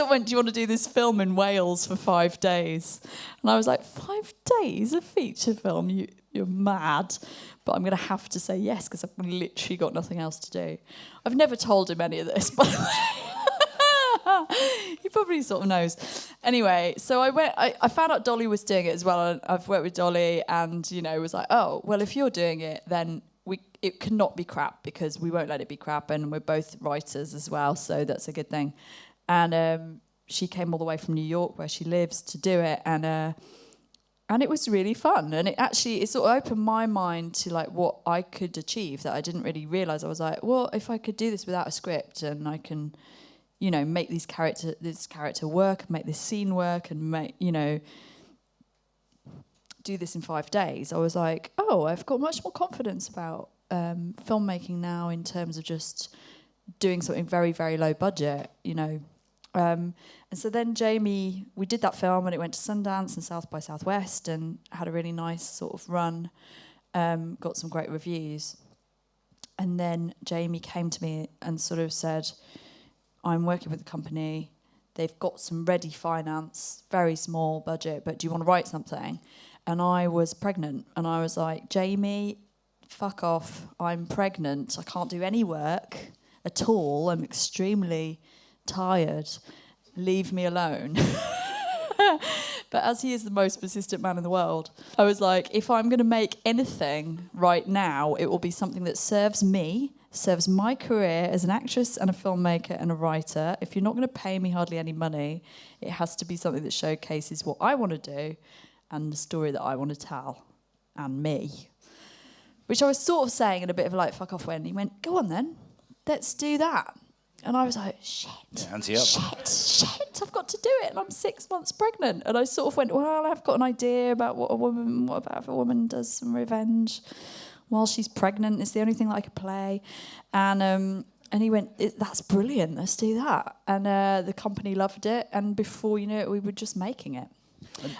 went, do you want to do this film in Wales for 5 days? And I was like, 5 days? A feature film? You're mad. But I'm going to have to say yes, because I've literally got nothing else to do. I've never told him any of this, by the way. He probably sort of knows. Anyway, so I found out Dolly was doing it as well. And I've worked with Dolly and, you know, was like, oh, well, if you're doing it, then it cannot be crap, because we won't let it be crap. And we're both writers as well, so that's a good thing. And she came all the way from New York, where she lives, to do it. And it was really fun. And it sort of opened my mind to like what I could achieve that I didn't really realise. I was like, well, if I could do this without a script, and I can, you know, make this character work, make this scene work, and make, you know, do this in 5 days. I was like, oh, I've got much more confidence about filmmaking now, in terms of just doing something very, very low budget, you know. And so then Jamie, we did that film, and it went to Sundance and South by Southwest, and had a really nice sort of run, got some great reviews. And then Jamie came to me and sort of said, I'm working with a company, they've got some ready finance, very small budget, but do you want to write something? And I was pregnant, and I was like, Jamie, fuck off, I'm pregnant, I can't do any work at all, I'm extremely tired, leave me alone. But as he is the most persistent man in the world, I was like, if I'm going to make anything right now, it will be something that serves me, serves my career as an actress and a filmmaker and a writer. If you're not going to pay me hardly any money, it has to be something that showcases what I want to do and the story that I want to tell, and me. Which I was sort of saying in a bit of a like fuck off way, and he went, go on then, let's do that. And I was like, shit, I've got to do it, and I'm 6 months pregnant. And I sort of went, well, I've got an idea about what about if a woman does some revenge while she's pregnant? It's the only thing that I could play. And he went, that's brilliant, let's do that. And the company loved it, and before you knew it, we were just making it.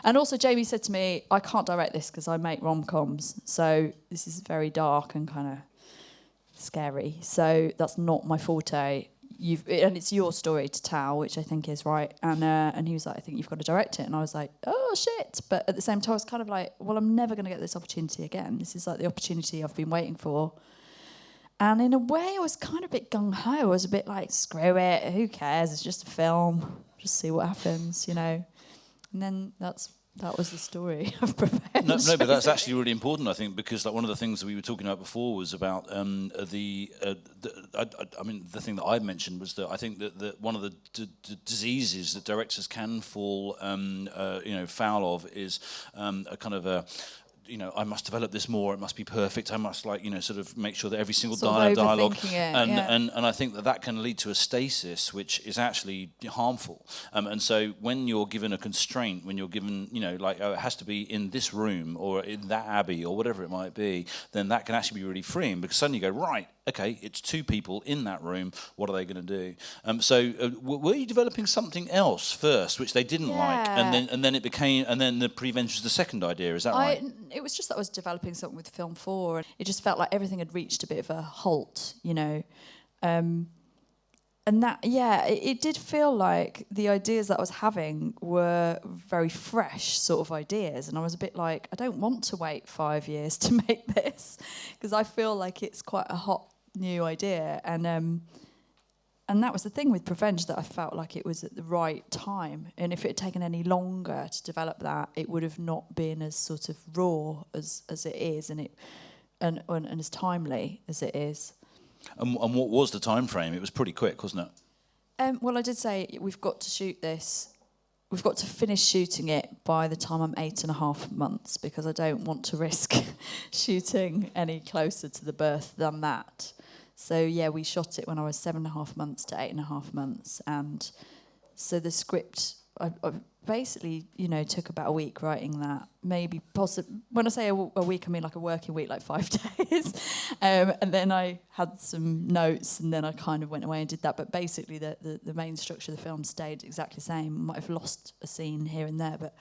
And also Jamie said to me, I can't direct this because I make rom-coms, so this is very dark and kind of scary. So that's not my forte. And it's your story to tell, which I think is right. And he was like, I think you've got to direct it. And I was like, oh shit. But at the same time, I was kind of like, well, I'm never going to get this opportunity again. This is like the opportunity I've been waiting for. And in a way, I was kind of a bit gung-ho. I was a bit like, screw it, who cares? It's just a film. Just see what happens, you know. And then that was the story of Prevenge. No, but that's actually really important, I think, because like one of the things that we were talking about before was about the thing that I mentioned was that I think that one of the diseases that directors can fall, foul of is a kind of a. I must develop this more. It must be perfect. I must sort of make sure that every single dialogue, and I think that can lead to a stasis, which is actually harmful. And so when you're given a constraint, when you're given, it has to be in this room or in that abbey or whatever it might be, then that can actually be really freeing because suddenly you go, right, okay, it's two people in that room. What are they going to do? Were you developing something else first, which they didn't like, and then it became, and then the Prevenge was the second idea? Is that right? It was just that I was developing something with Film 4, and it just felt like everything had reached a bit of a halt, and that, it did feel like the ideas that I was having were very fresh sort of ideas, and I was a bit like, I don't want to wait 5 years to make this, because I feel like it's quite a hot new idea, and that was the thing with Prevenge, that I felt like it was at the right time, and if it had taken any longer to develop that, it would have not been as sort of raw as it is, and as timely as it is. And what was the time frame? It was pretty quick, wasn't it? Well, I did say we've got to shoot this. We've got to finish shooting it by the time I'm 8.5 months, because I don't want to risk shooting any closer to the birth than that. So we shot it when I was 7.5 months to 8.5 months, and so the script I basically took about a week writing that. Maybe when I say a week, I mean like a working week, like 5 days, and then I had some notes, and then I kind of went away and did that. But basically, the main structure of the film stayed exactly the same. Might have lost a scene here and there, but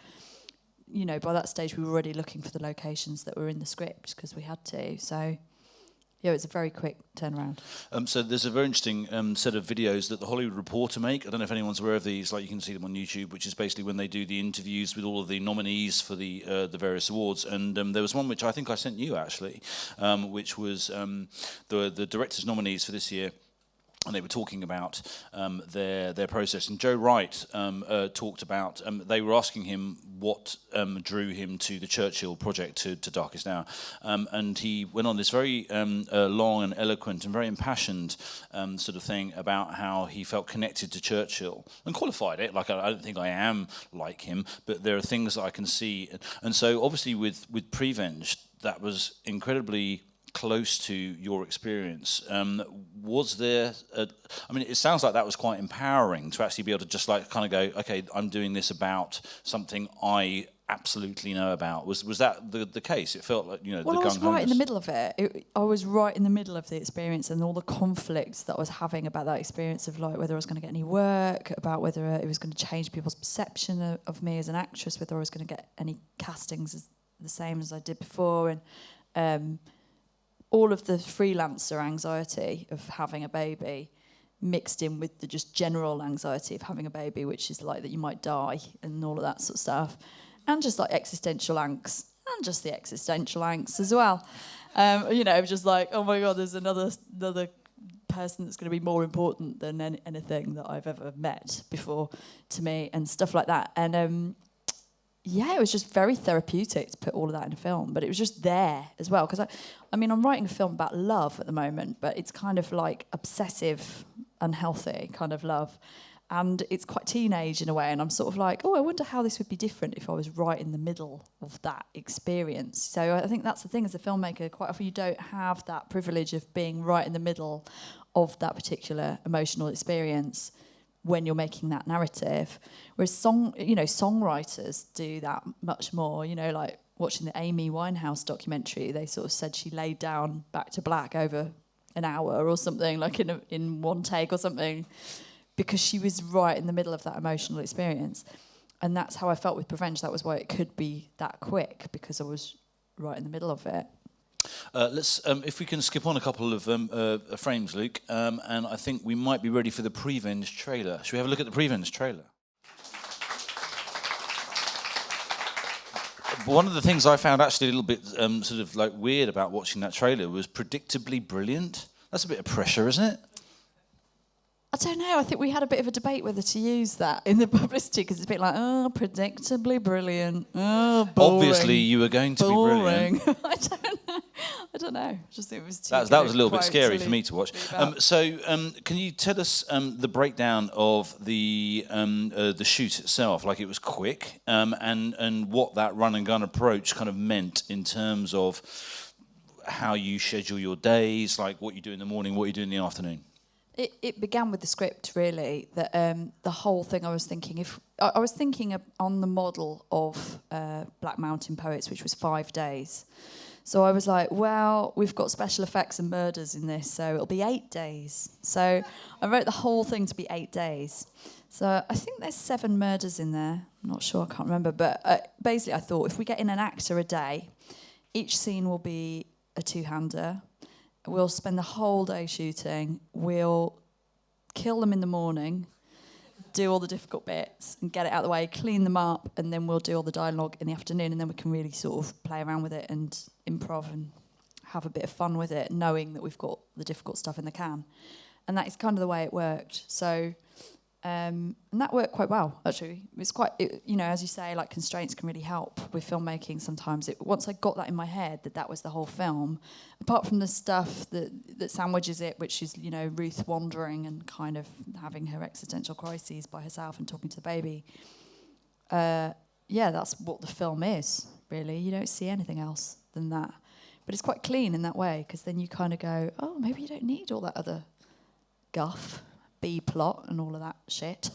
by that stage we were already looking for the locations that were in the script because we had to. So. Yeah, it's a very quick turnaround. So there's a very interesting set of videos that the Hollywood Reporter make. I don't know if anyone's aware of these. Like, you can see them on YouTube, which is basically when they do the interviews with all of the nominees for the various awards. And there was one which I think I sent you actually, which was the directors' nominees for this year. And they were talking about their process. And Joe Wright talked about, they were asking him what drew him to the Churchill project, to Darkest Hour. And he went on this very long and eloquent and very impassioned sort of thing about how he felt connected to Churchill and qualified it. Like, I don't think I am like him, but there are things that I can see. And so obviously with Prevenge, that was incredibly close to your experience. Was there it sounds like that was quite empowering to actually be able to just like kind of go, okay, I'm doing this about something I absolutely know about. Was that the case? It felt like, well, I was right in the middle of it. I was right in the middle of the experience and all the conflicts that I was having about that experience of like whether I was going to get any work, about whether it was going to change people's perception of me as an actress, whether I was going to get any castings the same as I did before, and all of the freelancer anxiety of having a baby mixed in with the just general anxiety of having a baby, which is like that you might die and all of that sort of stuff, and just like existential angst, and just the existential angst as well. Just like, oh my God, there's another person that's going to be more important than anything that I've ever met before to me, and stuff like that. And it was just very therapeutic to put all of that in a film, but it was just there as well. Because I'm writing a film about love at the moment, but it's kind of like obsessive, unhealthy kind of love. And it's quite teenage in a way, and I'm sort of like, I wonder how this would be different if I was right in the middle of that experience. So I think that's the thing as a filmmaker, quite often you don't have that privilege of being right in the middle of that particular emotional experience when you're making that narrative. Whereas songwriters do that much more. Like watching the Amy Winehouse documentary, they sort of said she laid down Back to Black over an hour or something, like in one take or something, because she was right in the middle of that emotional experience. And that's how I felt with Prevenge. That was why it could be that quick, because I was right in the middle of it. Let's, if we can skip on a couple of frames, Luke, and I think we might be ready for the Prevenge trailer. Should we have a look at the Prevenge trailer? One of the things I found actually a little bit sort of like weird about watching that trailer was predictably brilliant. That's a bit of pressure, isn't it? I don't know. I think we had a bit of a debate whether to use that in the publicity, because it's a bit like, oh, predictably brilliant. Oh, boring. Obviously, you were going to be brilliant. I don't know. I just think it was too. That was a little bit scary for me to watch. Can you tell us the breakdown of the shoot itself? Like, it was quick, and what that run and gun approach kind of meant in terms of how you schedule your days, like what you do in the morning, what you do in the afternoon. It began with the script, really. That the whole thing, I was thinking, on the model of Black Mountain Poets, which was 5 days. So I was like, well, we've got special effects and murders in this, so it'll be 8 days. So I wrote the whole thing to be 8 days. So I think there's 7 murders in there. I'm not sure, I can't remember. But basically, I thought if we get in an actor a day, each scene will be a two-hander. We'll spend the whole day shooting. We'll kill them in the morning, do all the difficult bits and get it out of the way, clean them up, and then we'll do all the dialogue in the afternoon, and then we can really sort of play around with it and improv and have a bit of fun with it, knowing that we've got the difficult stuff in the can. And that is kind of the way it worked. So, and that worked quite well, actually. It's quite, as you say, like, constraints can really help with filmmaking sometimes. Once I got that in my head, that was the whole film, apart from the stuff that sandwiches it, which is, Ruth wandering and kind of having her existential crises by herself and talking to the baby. That's what the film is, really. You don't see anything else than that. But it's quite clean in that way, because then you kind of go, oh, maybe you don't need all that other guff. B-plot and all of that shit.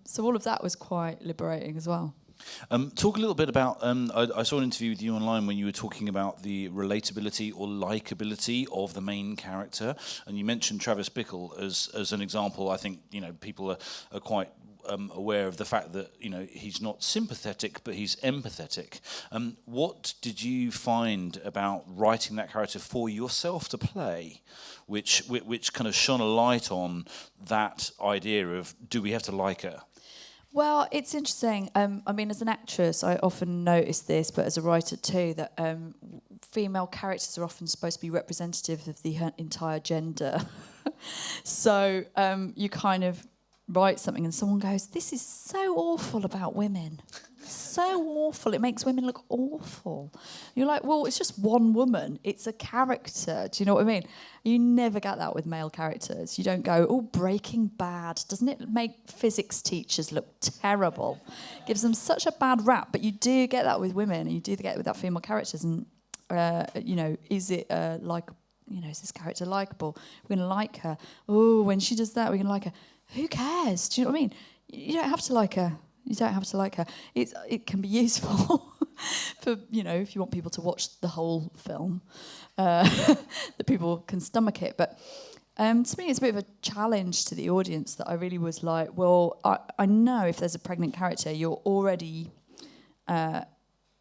So all of that was quite liberating as well. Talk a little bit about, I saw an interview with you online when you were talking about the relatability or likability of the main character, and you mentioned Travis Bickle as an example. I think, people are quite aware of the fact that, he's not sympathetic, but he's empathetic. What did you find about writing that character for yourself to play, which kind of shone a light on that idea of, do we have to like her? Well, it's interesting. As an actress, I often notice this, but as a writer too, that female characters are often supposed to be representative of the entire gender. So you kind of write something and someone goes, this is so awful about women. So awful. It makes women look awful. You're like, well, it's just one woman. It's a character. Do you know what I mean? You never get that with male characters. You don't go, oh, Breaking Bad. Doesn't it make physics teachers look terrible? Gives them such a bad rap. But you do get that with women, and you do get it with that female characters. And, is it is this character likeable? We're going to like her. Oh, when she does that, we're going to like her. Who cares? Do you know what I mean? You don't have to like her. You don't have to like her. It can be useful for, if you want people to watch the whole film, that people can stomach it. But to me, it's a bit of a challenge to the audience that I really was like, well, I know if there's a pregnant character, you're already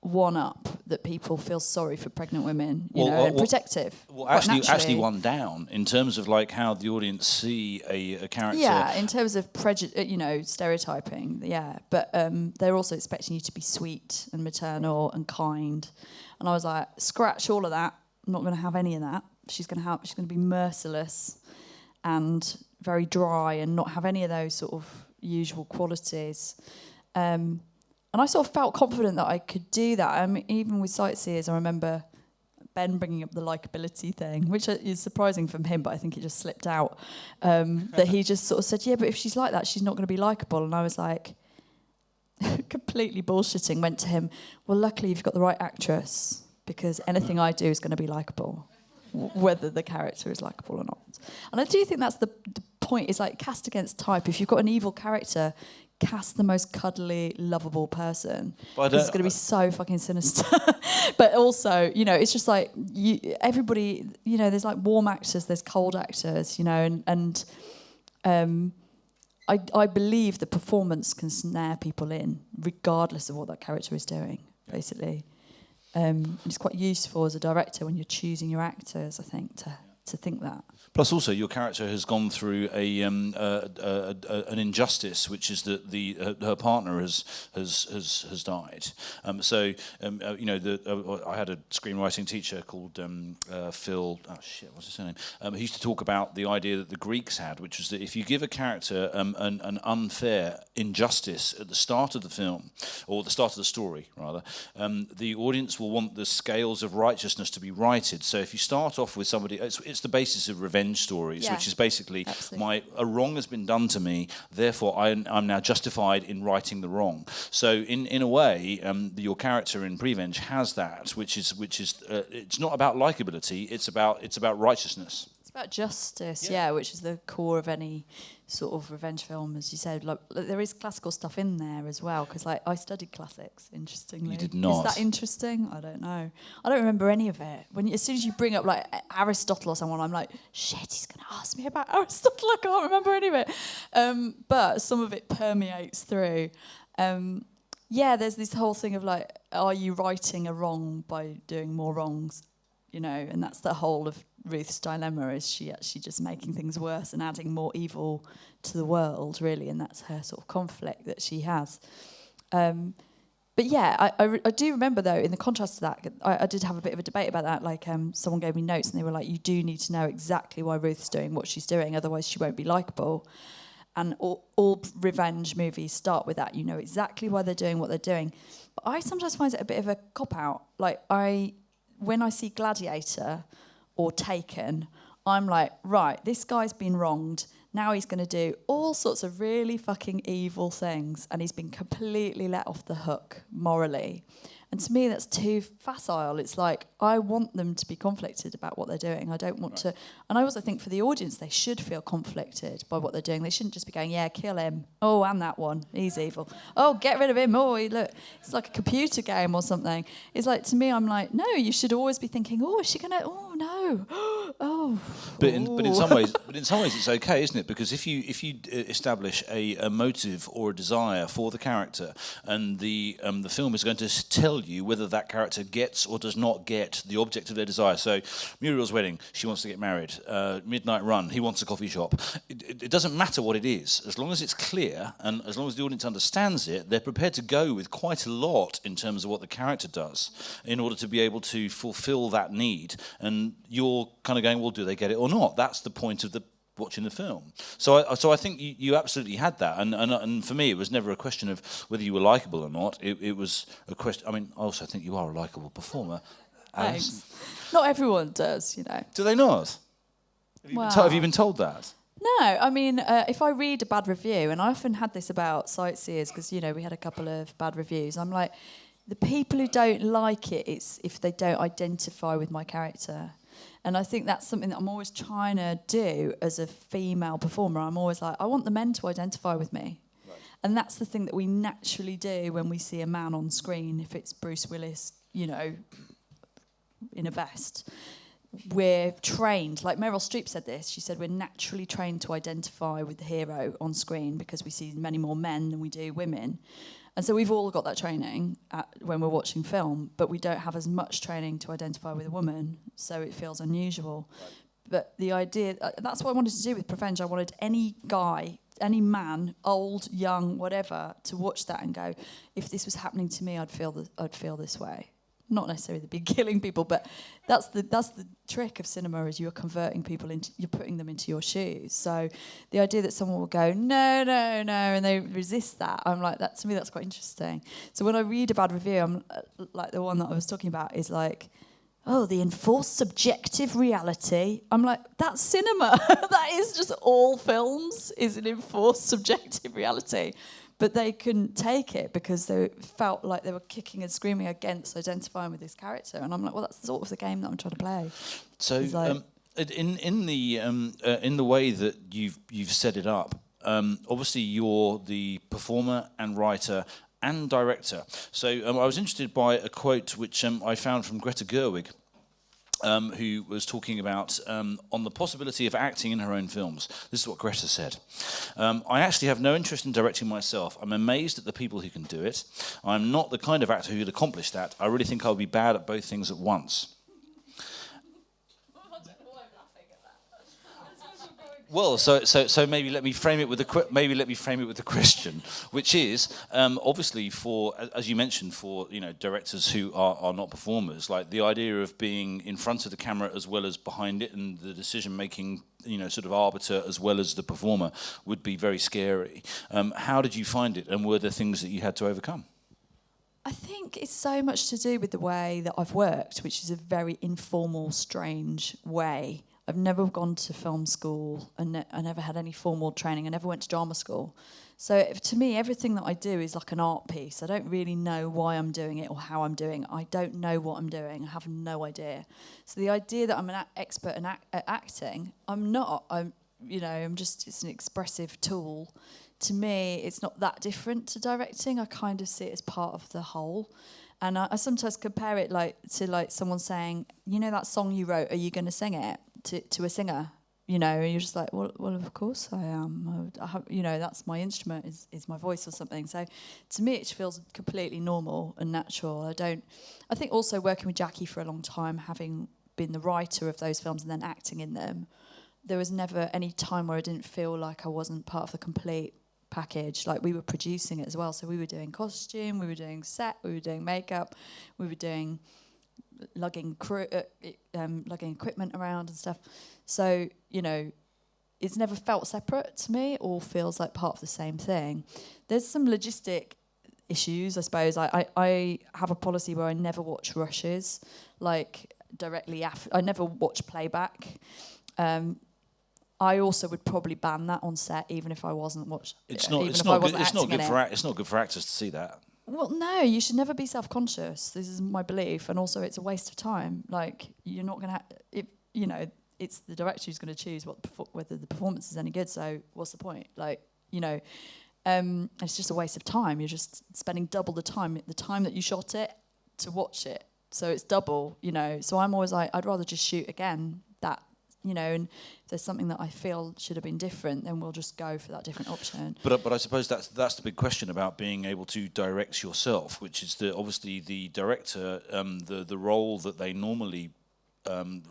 one up that people feel sorry for pregnant women, and protective. Well, actually one down in terms of like how the audience see a character. Yeah, in terms of stereotyping. Yeah, but they're also expecting you to be sweet and maternal and kind. And I was like, scratch all of that. I'm not going to have any of that. She's going to be merciless and very dry and not have any of those sort of usual qualities. And I sort of felt confident that I could do that. Even with Sightseers, I remember Ben bringing up the likability thing, which is surprising from him, but I think it just slipped out. That he just sort of said, yeah, but if she's like that, she's not going to be likeable. And I was like, completely bullshitting, went to him, well, luckily you've got the right actress, because anything I do is going to be likeable, whether the character is likeable or not. And I do think that's the point, is like cast against type. If you've got an evil character, cast the most cuddly, lovable person. It's going to be so fucking sinister. But also, it's just like everybody, there's like warm actors, there's cold actors, and I believe the performance can snare people in, regardless of what that character is doing, basically. It's quite useful as a director when you're choosing your actors, I think, to think that. Plus, also, your character has gone through an injustice, which is that her partner has died. I had a screenwriting teacher called Phil. Oh shit, what's his surname? He used to talk about the idea that the Greeks had, which was that if you give a character an unfair injustice at the start of the film, or the start of the story, rather, the audience will want the scales of righteousness to be righted. So if you start off with somebody, it's the basis of revenge stories, which is basically a wrong has been done to me, therefore I'm now justified in righting the wrong. So in a way, your character in Prevenge has that, which is it's not about likability, it's about righteousness. It's about justice, which is the core of any sort of revenge film, as you said. Like, there is classical stuff in there as well, because I studied classics, interestingly. You did not. Is that interesting? I don't know. I don't remember any of it. As soon as you bring up like Aristotle or someone, I'm like, shit, he's going to ask me about Aristotle. I can't remember any of it. But some of it permeates through. There's this whole thing of like, are you righting a wrong by doing more wrongs? And that's the whole of Ruth's dilemma, is she actually just making things worse and adding more evil to the world, really, and that's her sort of conflict that she has. But yeah, I do remember, though, in the contrast to that, I did have a bit of a debate about that. Like, someone gave me notes and they were like, you do need to know exactly why Ruth's doing what she's doing, otherwise she won't be likeable. And all revenge movies start with that. You know exactly why they're doing what they're doing. But I sometimes find it a bit of a cop-out. Like, when I see Gladiator or Taken, I'm like, right, this guy's been wronged. Now he's going to do all sorts of really fucking evil things, and he's been completely let off the hook morally. And to me, that's too facile. It's like, I want them to be conflicted about what they're doing. I don't want to... And I also think for the audience, they should feel conflicted by what they're doing. They shouldn't just be going, yeah, kill him. Oh, and that one. He's evil. Oh, get rid of him. Oh, look. It's like a computer game or something. It's like, to me, I'm like, no, you should always be thinking, oh, is she going to... Oh, no. Oh. But in some ways, it's okay, isn't it? Because if you establish a motive or a desire for the character, and the film is going to tell you whether that character gets or does not get the object of their desire. So, Muriel's wedding, she wants to get married. Midnight Run, he wants a coffee shop. It doesn't matter what it is, as long as it's clear and as long as the audience understands it, they're prepared to go with quite a lot in terms of what the character does in order to be able to fulfill that need. And you're kind of going, well, do they get it or not? That's the point of watching the film. So I think you absolutely had that, and for me it was never a question of whether you were likable or not. It was a question. I mean, I also think you are a likable performer, Alice. Thanks. Not everyone does, Do they not? Have you been told that? No, I mean, if I read a bad review, and I often had this about Sightseers, because we had a couple of bad reviews. I'm like, the people who don't like it's if they don't identify with my character. And I think that's something that I'm always trying to do as a female performer. I'm always like, I want the men to identify with me. Right. And that's the thing that we naturally do when we see a man on screen. If it's Bruce Willis, in a vest, we're trained. Like Meryl Streep said this. She said, we're naturally trained to identify with the hero on screen because we see many more men than we do women. And so we've all got that training when we're watching film, but we don't have as much training to identify with a woman, so it feels unusual. Right. But the idea, that's what I wanted to do with Prevenge. I wanted any guy, any man, old, young, whatever, to watch that and go, if this was happening to me, I'd feel this way. Not necessarily they'd be killing people, but that's the trick of cinema, is you're converting people you're putting them into your shoes. So the idea that someone will go, no, and they resist that, I'm like, that to me, that's quite interesting. So when I read a bad review, I'm like the one that I was talking about is like, oh, the enforced subjective reality. I'm like, that's cinema. That is just all films, is an enforced subjective reality. But they couldn't take it because they felt like they were kicking and screaming against identifying with this character. And I'm like, well, that's sort of the game that I'm trying to play. So like, in the way that you've set it up, obviously you're the performer and writer and director. So I was interested by a quote which I found from Greta Gerwig. who was talking about on the possibility of acting in her own films. This is what Greta said. I actually have no interest in directing myself. I'm amazed at the people who can do it. I'm not the kind of actor who could accomplish that. I really think I'll be bad at both things at once. Well, so maybe let me frame it with a question, which is obviously for, as you mentioned, for directors who are not performers, like the idea of being in front of the camera as well as behind it, and the decision making, sort of arbiter as well as the performer, would be very scary. How did you find it, and were there things that you had to overcome? I think it's so much to do with the way that I've worked, which is a very informal, strange way. I've never gone to film school, and I never had any formal training. I never went to drama school. So to me, everything that I do is like an art piece. I don't really know why I'm doing it or how I'm doing it. I don't know what I'm doing. I have no idea. So the idea that I'm an expert at acting, I'm not. It's an expressive tool. To me, it's not that different to directing. I kind of see it as part of the whole. And I sometimes compare it to someone saying, that song you wrote, are you going to sing it to a singer? And you're just like, well, of course I am. That's my instrument, is my voice or something. So to me, it feels completely normal and natural. I think also working with Jackie for a long time, having been the writer of those films and then acting in them, there was never any time where I didn't feel like I wasn't part of the complete package. Like, we were producing it as well, so we were doing costume, we were doing set, we were doing makeup, we were doing lugging equipment around and stuff. So it's never felt separate to me. It all feels like part of the same thing. There's some logistic issues, I suppose. I have a policy where I never watch rushes, like directly after. I never watch playback. I also would probably ban that on set, even if I wasn't watching. It's not good for actors to see that. Well, no, you should never be self-conscious. This is my belief, and also it's a waste of time. Like, you're not going to, it's the director who's going to choose whether the performance is any good. So what's the point? Like, it's just a waste of time. You're just spending double the time that you shot it to watch it. So it's double, So I'm always like, I'd rather just shoot again that. And if there's something that I feel should have been different, then we'll just go for that different option. But I suppose that's the big question about being able to direct yourself, which is obviously the director, the role that they normally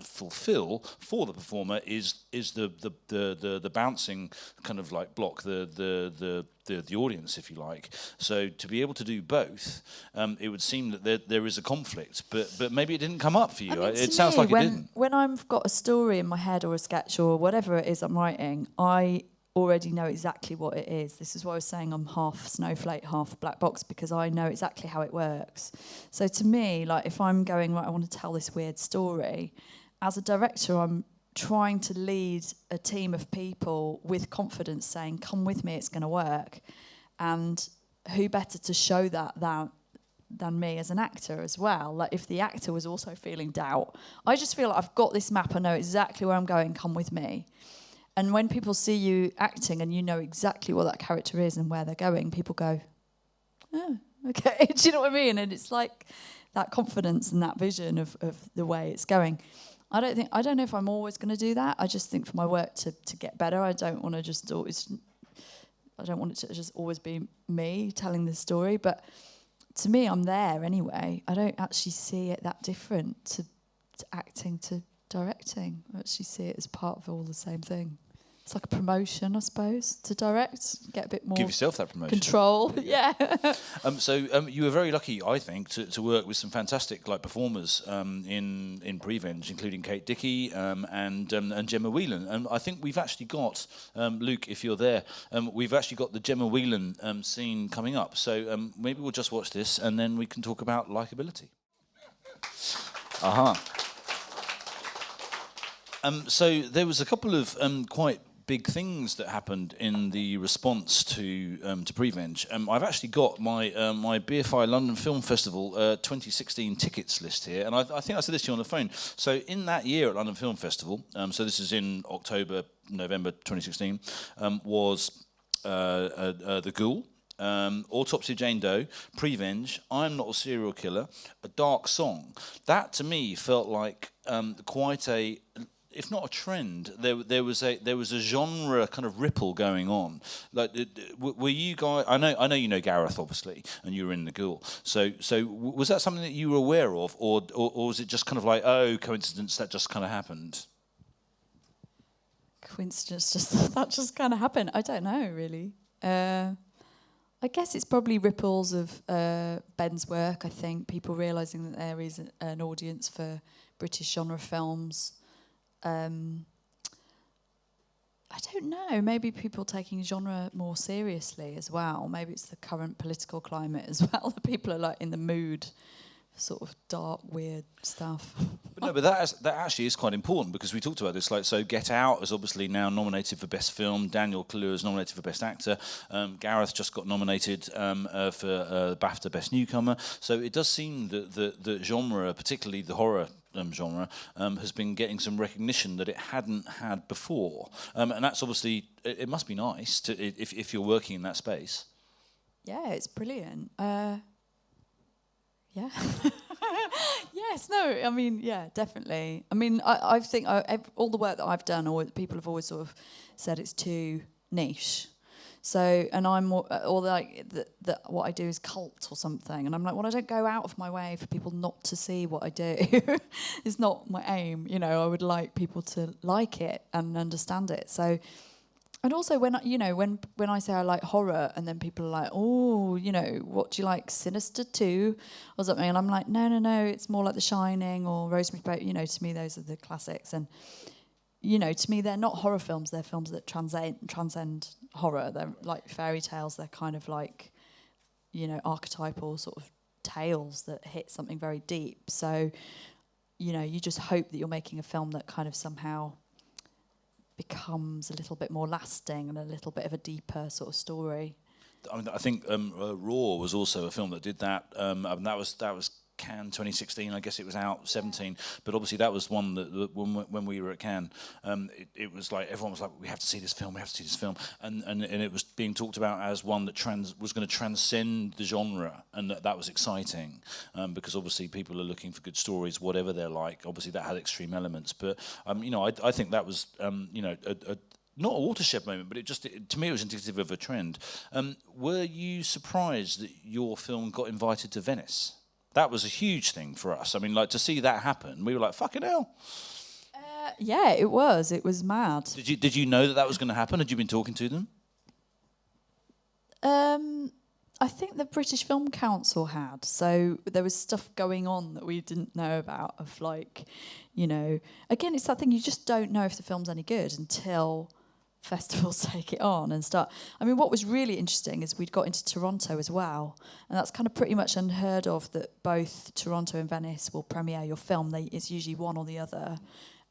fulfill for the performer is the bouncing kind of like block, the audience, if you like. So to be able to do both, it would seem that there is a conflict, but maybe it didn't come up for you. It sounds like it didn't. When I've got a story in my head or a sketch or whatever it is I'm writing, I already know exactly what it is. This is why I was saying I'm half snowflake, half black box, because I know exactly how it works. So to me, like, if I'm going, right, I want to tell this weird story, as a director, I'm trying to lead a team of people with confidence, saying, come with me, it's going to work. And who better to show that than me as an actor as well? Like, if the actor was also feeling doubt, I just feel like I've got this map, I know exactly where I'm going, come with me. And when people see you acting and you know exactly what that character is and where they're going, people go, oh, okay. Do you know what I mean? And it's like that confidence and that vision of the way it's going. I don't know if I'm always going to do that. I just think for my work to get better, I don't want it to just always be me telling the story. But to me, I'm there anyway. I don't actually see it that different to acting to directing. I actually see it as part of all the same thing. It's like a promotion, I suppose, to direct, get a bit more. Give yourself that promotion. Control, yeah. So you were very lucky, I think, to work with some fantastic performers in Prevenge, including Kate Dickie and Gemma Whelan. And I think we've actually got Luke, if you're there, we've actually got the Gemma Whelan scene coming up. So maybe we'll just watch this, and then we can talk about likability. Aha. So there was a couple of quite big things that happened in the response to Prevenge. I've actually got my BFI London Film Festival 2016 tickets list here, and I think I said this to you on the phone. So in that year at London Film Festival, so this is in November 2016, was the Ghoul, Autopsy of Jane Doe, Prevenge, I'm Not a Serial Killer, A Dark Song. That to me felt like quite a, if not a trend, there was a genre kind of ripple going on. Like, were you guys? I know you know Gareth obviously, and you were in the Ghoul. So was that something that you were aware of, or was it just kind of like, oh, coincidence that just kind of happened? Coincidence, that just kind of happened. I don't know really. I guess it's probably ripples of Ben's work. I think people realising that there is an audience for British genre films. I don't know, maybe people taking genre more seriously as well. Maybe it's the current political climate as well, that people are like in the mood for sort of dark, weird stuff. But that actually is quite important, because we talked about this. Like, so Get Out is obviously now nominated for Best Film. Daniel Kaluuya is nominated for Best Actor. Gareth just got nominated for BAFTA Best Newcomer. So it does seem that the genre, particularly the horror genre, has been getting some recognition that it hadn't had before. And that's obviously, it must be nice to if you're working in that space. Yeah, it's brilliant. Yeah. Yes, no, I mean, yeah, definitely. I mean, I think all the work that I've done, or people have always sort of said it's too niche. So, and I'm more, or like that what I do is cult or something. And I'm like, well, I don't go out of my way for people not to see what I do. It's not my aim. You know, I would like people to like it and understand it. So, and also when I say I like horror, and then people are like, oh, you know, what do you like, Sinister 2 or something? And I'm like, no, it's more like The Shining or Rosemary's Baby. You know, to me those are the classics. And you know, to me they're not horror films. They're films that transcend horror. They're like fairy tales. They're kind of like, you know, archetypal sort of tales that hit something very deep. So, you know, you just hope that you're making a film that kind of somehow becomes a little bit more lasting and a little bit of a deeper sort of story. I mean, I think Raw was also a film that did that. That was Cannes 2016. I guess it was out 17, but obviously that was one that when we were at Cannes, it was like everyone was like, we have to see this film, and it was being talked about as one that was going to transcend the genre, and that was exciting, because obviously people are looking for good stories, whatever they're like. Obviously that had extreme elements, but you know, I think that was you know, not a watershed moment, but to me it was indicative of a trend. Were you surprised that your film got invited to Venice? That was a huge thing for us. I mean, like, to see that happen, we were like, fucking hell. Yeah, it was. It was mad. Did you know that was going to happen? Had you been talking to them? I think the British Film Council had. So there was stuff going on that we didn't know about, of like, you know, again, it's that thing, you just don't know if the film's any good until festivals take it on and start. I mean, what was really interesting is we'd got into Toronto as well, and that's kind of pretty much unheard of, that both Toronto and Venice will premiere your film. It's usually one or the other,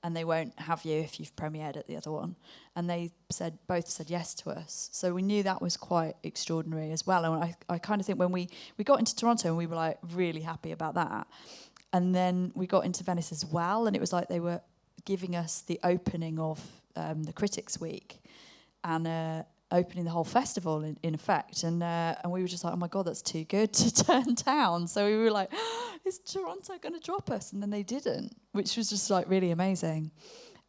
and they won't have you if you've premiered at the other one. And they both said yes to us, so we knew that was quite extraordinary as well. And I kind of think when we got into Toronto, and we were like really happy about that, and then we got into Venice as well, and it was like they were giving us the opening of the Critics' Week, and opening the whole festival in effect, and we were just like, oh my god, that's too good to turn down. So we were like, is Toronto going to drop us? And then they didn't, which was just like really amazing.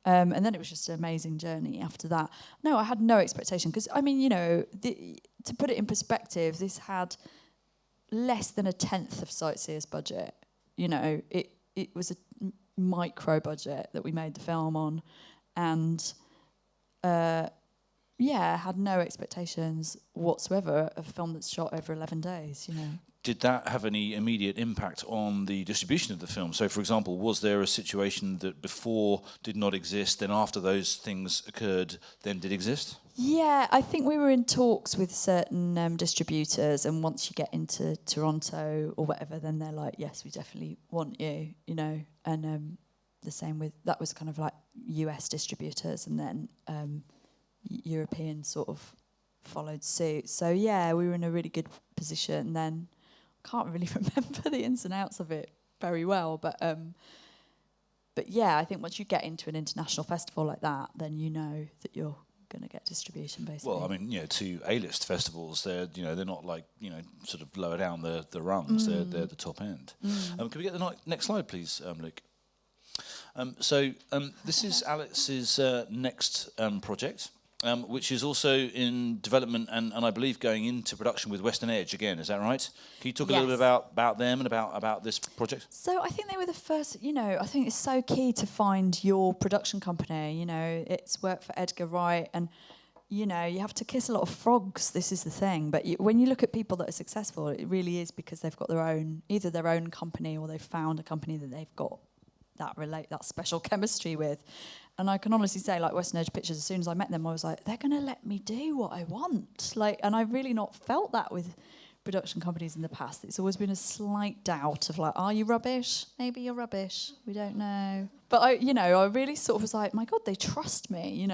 And then it was just an amazing journey after that. No, I had no expectation, because I mean, you know, to put it in perspective, this had less than a tenth of Sightseers' budget. You know, it was a micro budget that we made the film on, and yeah, had no expectations whatsoever of a film that's shot over 11 days, you know. Did that have any immediate impact on the distribution of the film? So, for example, was there a situation that before did not exist, then after those things occurred, then did exist? Yeah, I think we were in talks with certain distributors, and once you get into Toronto or whatever, then they're like, yes, we definitely want you, you know. And the same with, that was kind of like US distributors, and then European sort of followed suit. So yeah, we were in a really good position then. Can't really remember the ins and outs of it very well, but yeah, I think once you get into an international festival like that, then you know that you're going to get distribution, basically. Well, I mean, to A-list festivals, they're not like, sort of lower down the rungs. They're the top end. Can we get the next slide, please, Luke? This is Alice's next project, which is also in development and I believe going into production with Western Edge again. Is that right? Can you talk a little bit about them and about this project? So I think they were the first, I think it's so key to find your production company. It's worked for Edgar Wright and, you have to kiss a lot of frogs. This is the thing. But when you look at people that are successful, it really is because they've got either their own company or they've found a company that they've got that special chemistry with. And I can honestly say, like Western Edge Pictures, as soon as I met them, I was like, they're going to let me do what I want. And I've really not felt that with production companies in the past. It's always been a slight doubt of like, are you rubbish? Maybe you're rubbish. We don't know. But I really sort of was like, my God, they trust me,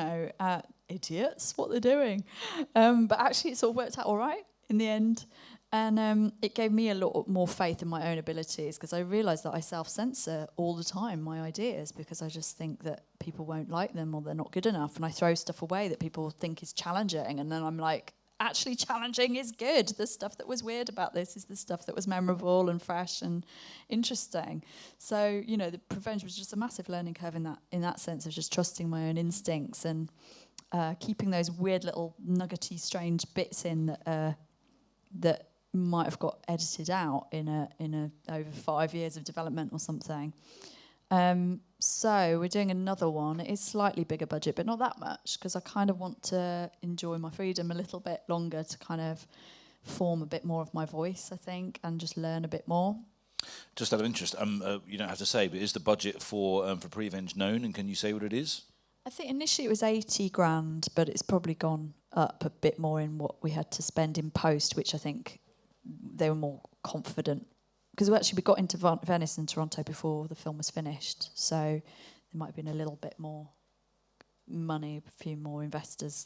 idiots, what they're doing. But actually it sort of worked out all right in the end. And it gave me a lot more faith in my own abilities because I realised that I self-censor all the time my ideas because I just think that people won't like them or they're not good enough. And I throw stuff away that people think is challenging. And then I'm like, actually challenging is good. The stuff that was weird about this is the stuff that was memorable and fresh and interesting. So, the Prevenge was just a massive learning curve in that sense of just trusting my own instincts and keeping those weird little nuggety, strange bits in that might have got edited out in a over 5 years of development or something. So we're doing another one. It is slightly bigger budget, but not that much, because I kind of want to enjoy my freedom a little bit longer to kind of form a bit more of my voice, I think, and just learn a bit more. Just out of interest, you don't have to say, but is the budget for Prevenge known, and can you say what it is? I think initially it was 80 grand, but it's probably gone up a bit more in what we had to spend in post, which I think they were more confident. Because we got into Venice and Toronto before the film was finished, so there might have been a little bit more money, a few more investors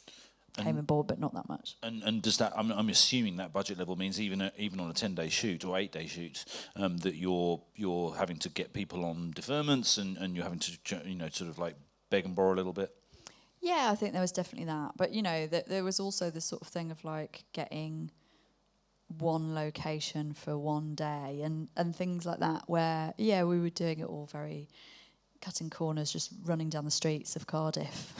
came on board, but not that much. And does that? I'm assuming that budget level means even on a 10-day shoot or 8-day shoot, that you're having to get people on deferments and you're having to sort of like beg and borrow a little bit. Yeah, I think there was definitely that, but there was also this sort of thing of like getting one location for one day and things like that where we were doing it all very cutting corners, just running down the streets of Cardiff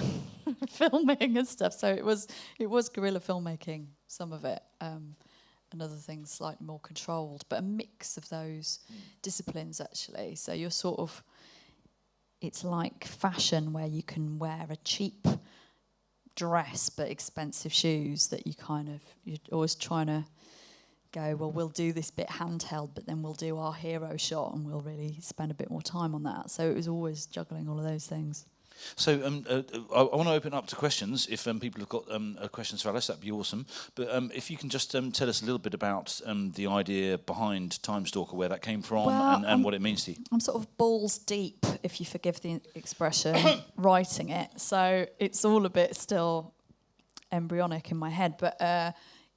filming and stuff. So it was guerrilla filmmaking, some of it, and other things slightly more controlled, but a mix of those disciplines actually. So you're sort of, it's like fashion where you can wear a cheap dress but expensive shoes that you're always trying to go, well, we'll do this bit handheld, but then we'll do our hero shot and we'll really spend a bit more time on that. So it was always juggling all of those things. So I want to open up to questions. If people have got questions for Alice, that'd be awesome. But if you can just tell us a little bit about the idea behind Timestalker, where that came from, and what it means to you. I'm sort of balls deep, if you forgive the expression, writing it. So it's all a bit still embryonic in my head, but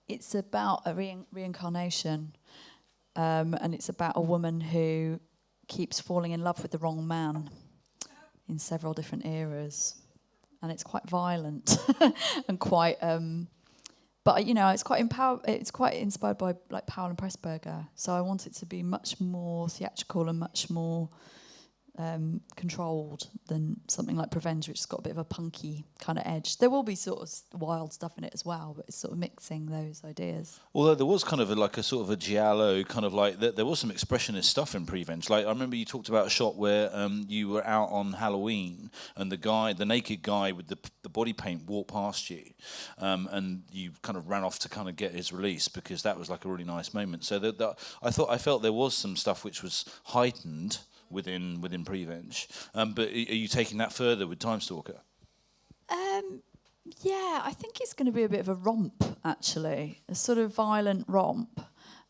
it's about a reincarnation, and it's about a woman who keeps falling in love with the wrong man in several different eras, and it's quite violent and quite. But it's quite It's quite inspired by like Powell and Pressburger, so I want it to be much more theatrical and much more controlled than something like Prevenge, which has got a bit of a punky kind of edge. There will be sort of wild stuff in it as well, but it's sort of mixing those ideas. Although there was kind of a sort of a giallo, kind of like there was some expressionist stuff in Prevenge. Like I remember you talked about a shot where you were out on Halloween and the naked guy with the body paint walked past you, and you kind of ran off to kind of get his release because that was like a really nice moment. So I felt there was some stuff which was heightened within Prevenge, but are you taking that further with Timestalker? Yeah, I think it's going to be a bit of a romp, actually, a sort of violent romp,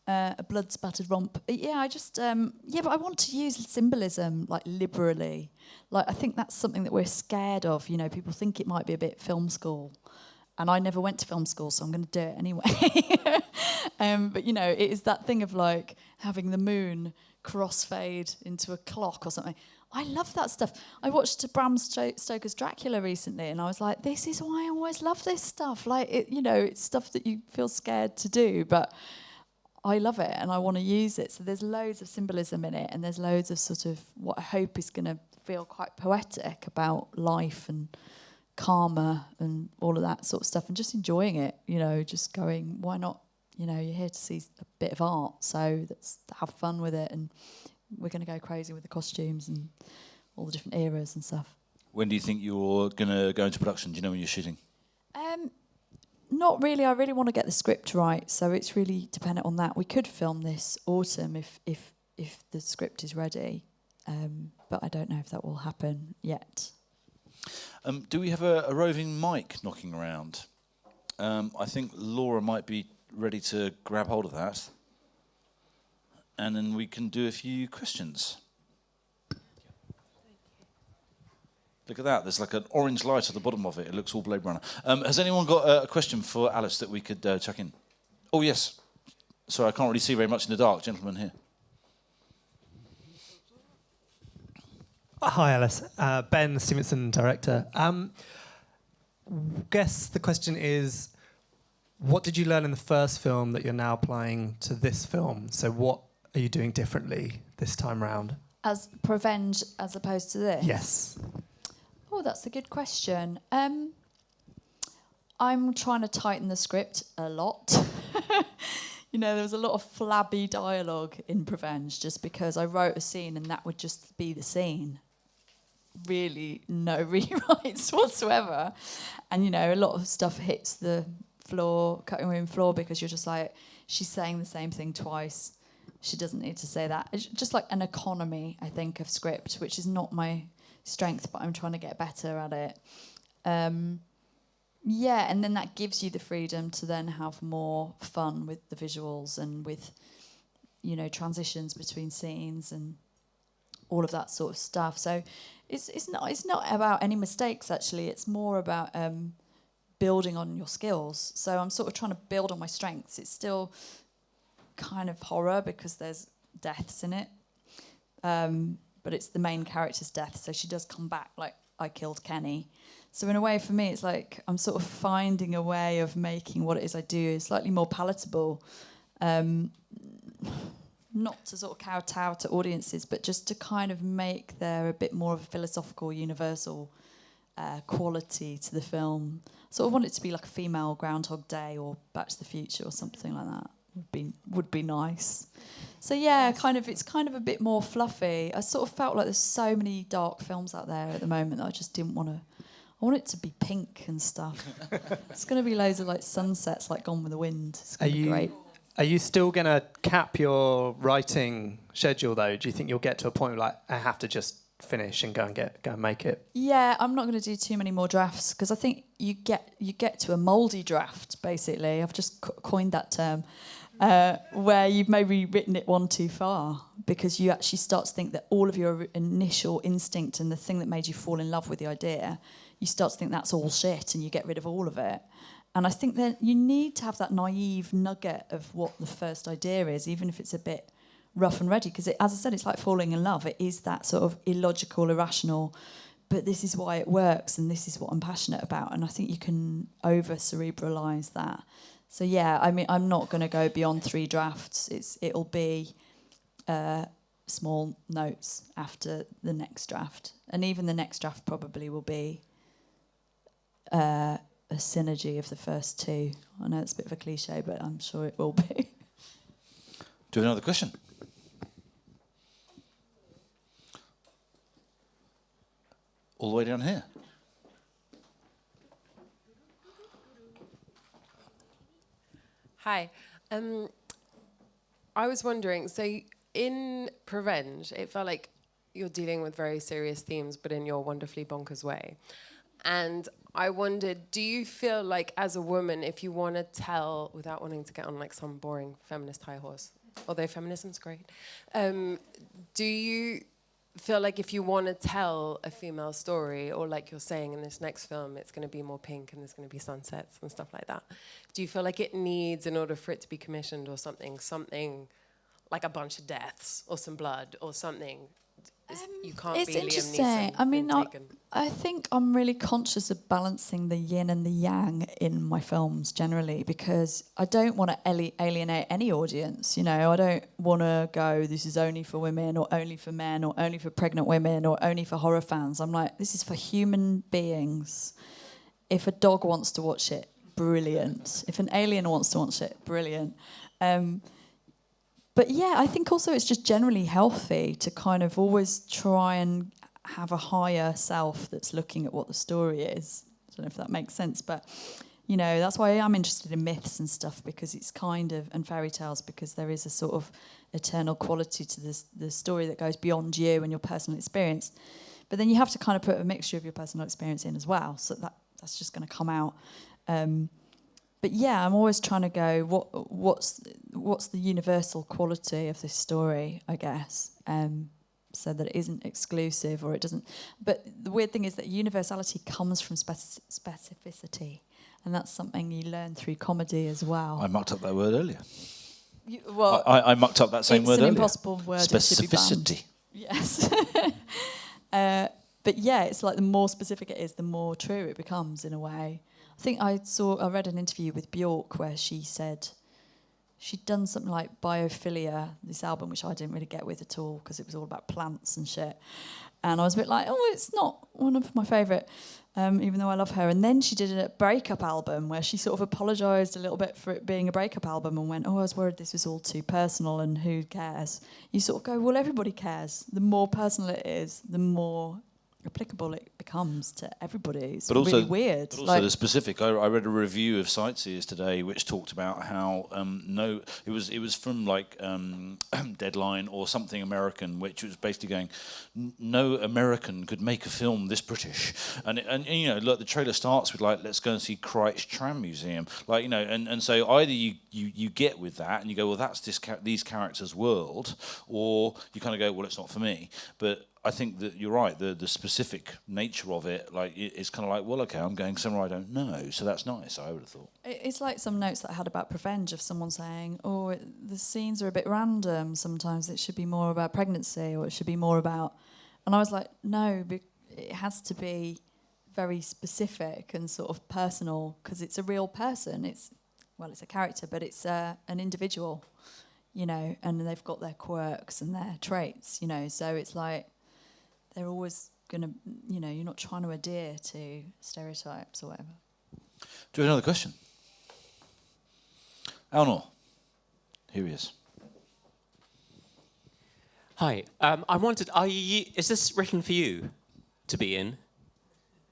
a blood-spattered romp. Yeah, I just but I want to use symbolism like liberally. Like I think that's something that we're scared of. People think it might be a bit film school, and I never went to film school, so I'm going to do it anyway. But it is that thing of like having the moon crossfade into a clock or something. I love that stuff. I watched Bram Stoker's Dracula recently, and I was like, this is why I always love this stuff. Like, it's stuff that you feel scared to do, but I love it and I want to use it. So there's loads of symbolism in it, and there's loads of sort of what I hope is going to feel quite poetic about life and karma and all of that sort of stuff, and just enjoying it, just going, why not? You're here to see a bit of art, so let's have fun with it, and we're going to go crazy with the costumes and all the different eras and stuff. When do you think you're going to go into production? Do you know when you're shooting? Not really. I really want to get the script right, so it's really dependent on that. We could film this autumn if the script is ready, but I don't know if that will happen yet. Do we have a roving mic knocking around? I think Laura might be ready to grab hold of that, and then we can do a few questions. Look at that, there's like an orange light at the bottom of it. It looks all Blade Runner. Has anyone got a question for Alice that we could chuck in? Oh, yes. Sorry, I can't really see very much in the dark. Gentleman here. Hi, Alice. Ben Stevenson, director. Guess the question is, what did you learn in the first film that you're now applying to this film? So what are you doing differently this time round? As Prevenge as opposed to this? Yes. Oh, that's a good question. I'm trying to tighten the script a lot. There was a lot of flabby dialogue in Prevenge just because I wrote a scene and that would just be the scene. Really no rewrites whatsoever. And, a lot of stuff hits the floor, cutting room floor, because you're just like, she's saying the same thing twice. She doesn't need to say that. It's just like an economy, I think, of script, which is not my strength, but I'm trying to get better at it. And then that gives you the freedom to then have more fun with the visuals and with, transitions between scenes and all of that sort of stuff. So it's not about any mistakes, actually. It's more about building on your skills. So I'm sort of trying to build on my strengths. It's still kind of horror because there's deaths in it. But it's the main character's death, so she does come back like, I killed Kenny. So in a way, for me, it's like I'm sort of finding a way of making what it is I do slightly more palatable. Not to sort of kowtow to audiences, but just to kind of make there a bit more of a philosophical, universal quality to the film. Sort of want it to be like a female Groundhog Day or Back to the Future or something like that. Would be nice. So yeah, it's kind of a bit more fluffy. I sort of felt like there's so many dark films out there at the moment that I just didn't want to. I want it to be pink and stuff. It's going to be loads of like sunsets, like Gone with the Wind. It's going to be great. Are you still going to cap your writing schedule though? Do you think you'll get to a point where like I have to just finish and go and make it? Yeah, I'm not going to do too many more drafts because I think you get to a mouldy draft basically. I've just coined that term. Where you've maybe written it one too far because you actually start to think that all of your initial instinct and the thing that made you fall in love with the idea, you start to think that's all shit and you get rid of all of it. And I think that you need to have that naive nugget of what the first idea is, even if it's a bit rough and ready, because as I said, it's like falling in love. It is that sort of illogical, irrational, but this is why it works and this is what I'm passionate about. And I think you can over-cerebralise that. So yeah, I mean, I'm not going to go beyond 3 drafts. It'll be small notes after the next draft, and even the next draft probably will be a synergy of the first 2. I know it's a bit of a cliche, but I'm sure it will be. Do you have another question? All the way down here. Hi. I was wondering, so in Prevenge, it felt like you're dealing with very serious themes, but in your wonderfully bonkers way. And I wondered, do you feel like as a woman, if you want to tell, without wanting to get on like some boring feminist high horse, although feminism's great, do you feel like if you want to tell a female story, or like you're saying in this next film, it's going to be more pink and there's going to be sunsets and stuff like that, do you feel like it needs, in order for it to be commissioned or something like a bunch of deaths or some blood or something, You can't It's be Liam interesting. Neeson. I mean, in Taken. I think I'm really conscious of balancing the yin and the yang in my films generally, because I don't want to alienate any audience. You know, I don't want to go, this is only for women or only for men or only for pregnant women or only for horror fans. I'm like, this is for human beings. If a dog wants to watch it, brilliant. If an alien wants to watch it, brilliant. But yeah, I think also it's just generally healthy to kind of always try and have a higher self that's looking at what the story is. I don't know if that makes sense, but you know, that's why I'm interested in myths and stuff, because it's kind of, and fairy tales, because there is a sort of eternal quality to the story that goes beyond you and your personal experience. But then you have to kind of put a mixture of your personal experience in as well, so that's just going to come out. But yeah, I'm always trying to go, what's the universal quality of this story, I guess, so that it isn't exclusive or it doesn't. But the weird thing is that universality comes from specificity, and that's something you learn through comedy as well. I mucked up that word earlier. Well, I mucked up that same word earlier. It's an impossible word. Specificity. Yes. But yeah, it's like the more specific it is, the more true it becomes in a way. I think I read an interview with Bjork where she said she'd done something like Biophilia, this album, which I didn't really get with at all because it was all about plants and shit. And I was a bit like, oh, it's not one of my favourite, even though I love her. And then she did a breakup album where she sort of apologised a little bit for it being a breakup album and went, oh, I was worried this was all too personal and who cares? You sort of go, well, everybody cares. The more personal it is, the more applicable it becomes to everybody. It's but also, really weird. But also the specific. I read a review of Sightseers today, which talked about how it was from like Deadline or something American, which was basically going, no American could make a film this British, and you know, look, the trailer starts with like, let's go and see Christ's Tram Museum, like, you know, and so either you get with that and you go, well, that's these characters' world, or you kind of go, well, it's not for me. But I think that you're right. The specific nature of it, like, it's kind of like, well, okay, I'm going somewhere I don't know, so that's nice. I would have thought. It's like some notes that I had about Prevenge of someone saying, "Oh, the scenes are a bit random. Sometimes it should be more about pregnancy, or it should be more about." And I was like, "No, it has to be very specific and sort of personal, because it's a real person. It's a character, but it's an individual, you know, and they've got their quirks and their traits, you know. So it's like." They're always going to, you know, you're not trying to adhere to stereotypes or whatever. Do you have another question? Alnor. Here he is. Hi. I wanted, is this written for you to be in?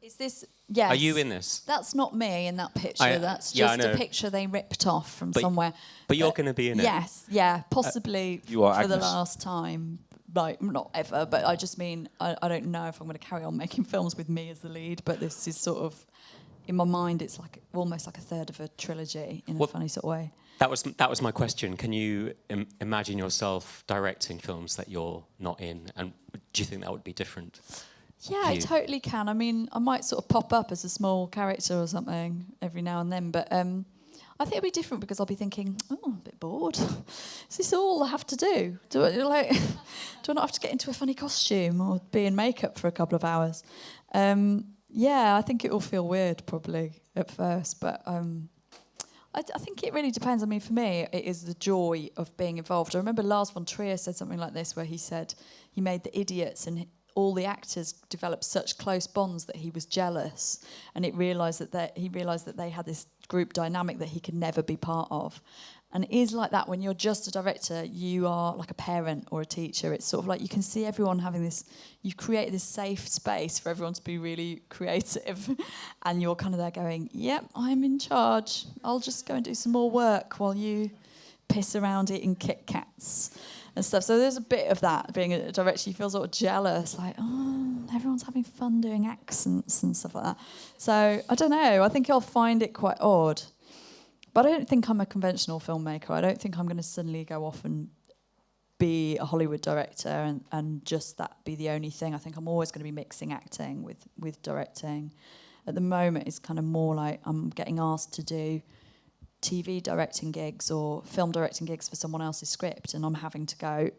Is this, yes. Are you in this? That's not me in that picture. That's just a picture they ripped off from somewhere. But you're going to be in it? Yes, yeah, possibly you are for Agnes. the last time. Like, not ever, but I just mean, I don't know if I'm going to carry on making films with me as the lead, but this is sort of, in my mind, it's like almost like a third of a trilogy in a funny sort of way. That was my question. Can you imagine yourself directing films that you're not in, and do you think that would be different? Yeah, I totally can. I mean, I might sort of pop up as a small character or something every now and then, but I think it'll be different because I'll be thinking, oh, I'm a bit bored. Is this all I have to do? Do I not have to get into a funny costume or be in makeup for a couple of hours? Yeah, I think it will feel weird probably at first, but I think it really depends. I mean, for me, it is the joy of being involved. I remember Lars von Trier said something like this, where he said he made The Idiots and all the actors developed such close bonds that he was jealous, and he realised that they had this group dynamic that he could never be part of. And it is like that when you're just a director, you are like a parent or a teacher. It's sort of like you can see everyone having this, you've created this safe space for everyone to be really creative, and you're kind of there going, yep, I'm in charge. I'll just go and do some more work while you piss around eating Kit Kats and stuff. So there's a bit of that, being a director. You feel sort of jealous, like, oh, everyone's having fun doing accents and stuff like that. So I don't know, I think I'll find it quite odd. But I don't think I'm a conventional filmmaker. I don't think I'm going to suddenly go off and be a Hollywood director and just that be the only thing. I think I'm always going to be mixing acting with directing. At the moment, it's kind of more like I'm getting asked to do TV directing gigs or film directing gigs for someone else's script, and I'm having to go,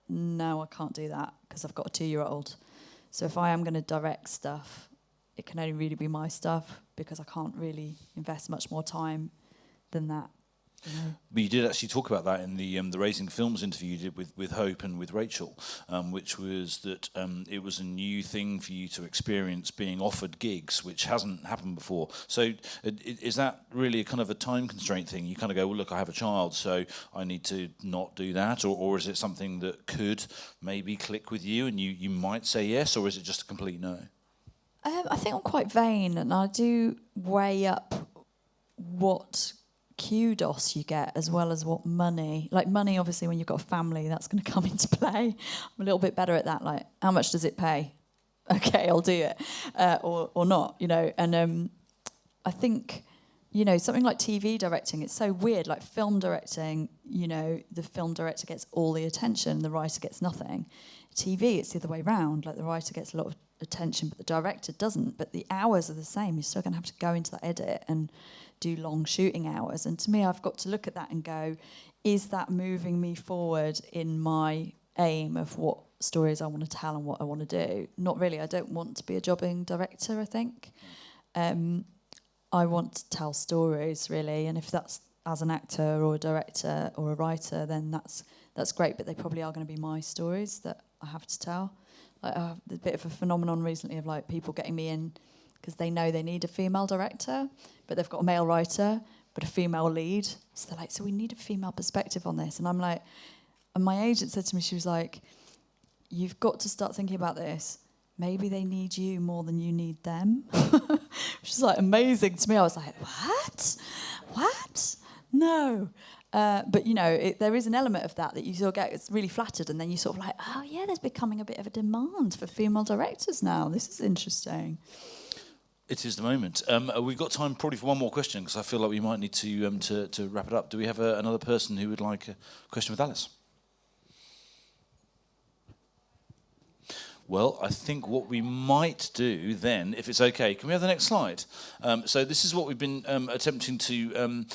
no, I can't do that because I've got a 2-year-old. So if I am going to direct stuff, it can only really be my stuff because I can't really invest much more time than that. You know. But you did actually talk about that in the Raising Films interview you did with Hope and with Rachel, which was that it was a new thing for you to experience being offered gigs, which hasn't happened before. So is that really a kind of a time constraint thing? You kind of go, well, look, I have a child, so I need to not do that, or is it something that could maybe click with you and you might say yes, or is it just a complete no? I think I'm quite vain, and I do weigh up what kudos you get as well as what money. Like money, obviously, when you've got a family, that's going to come into play. I'm a little bit better at that. Like, how much does it pay? Okay, I'll do it, or not. You know, and I think, you know, something like TV directing, it's so weird. Like film directing, you know, the film director gets all the attention, the writer gets nothing. TV, it's the other way around. Like the writer gets a lot of attention, but the director doesn't. But the hours are the same. You're still going to have to go into that edit and do long shooting hours. And to me, I've got to look at that and go, is that moving me forward in my aim of what stories I want to tell and what I want to do? Not really. I don't want to be a jobbing director, I think. I want to tell stories, really. And if that's as an actor or a director or a writer, then that's great. But they probably are going to be my stories that I have to tell. Like, there's a bit of a phenomenon recently of like people getting me in because they know they need a female director, but they've got a male writer, but a female lead. So they're like, so we need a female perspective on this. And I'm like, and my agent said to me, she was like, you've got to start thinking about this. Maybe they need you more than you need them. Which is like amazing to me. I was like, what? No. But, you know, there is an element of that you sort of get really flattered, and then you sort of like, oh, yeah, there's becoming a bit of a demand for female directors now. This is interesting. It is the moment. We've got time probably for one more question, because I feel like we might need to wrap it up. Do we have another person who would like a question with Alice? Well, I think what we might do then, if it's okay, can we have the next slide? So this is what we've been attempting to...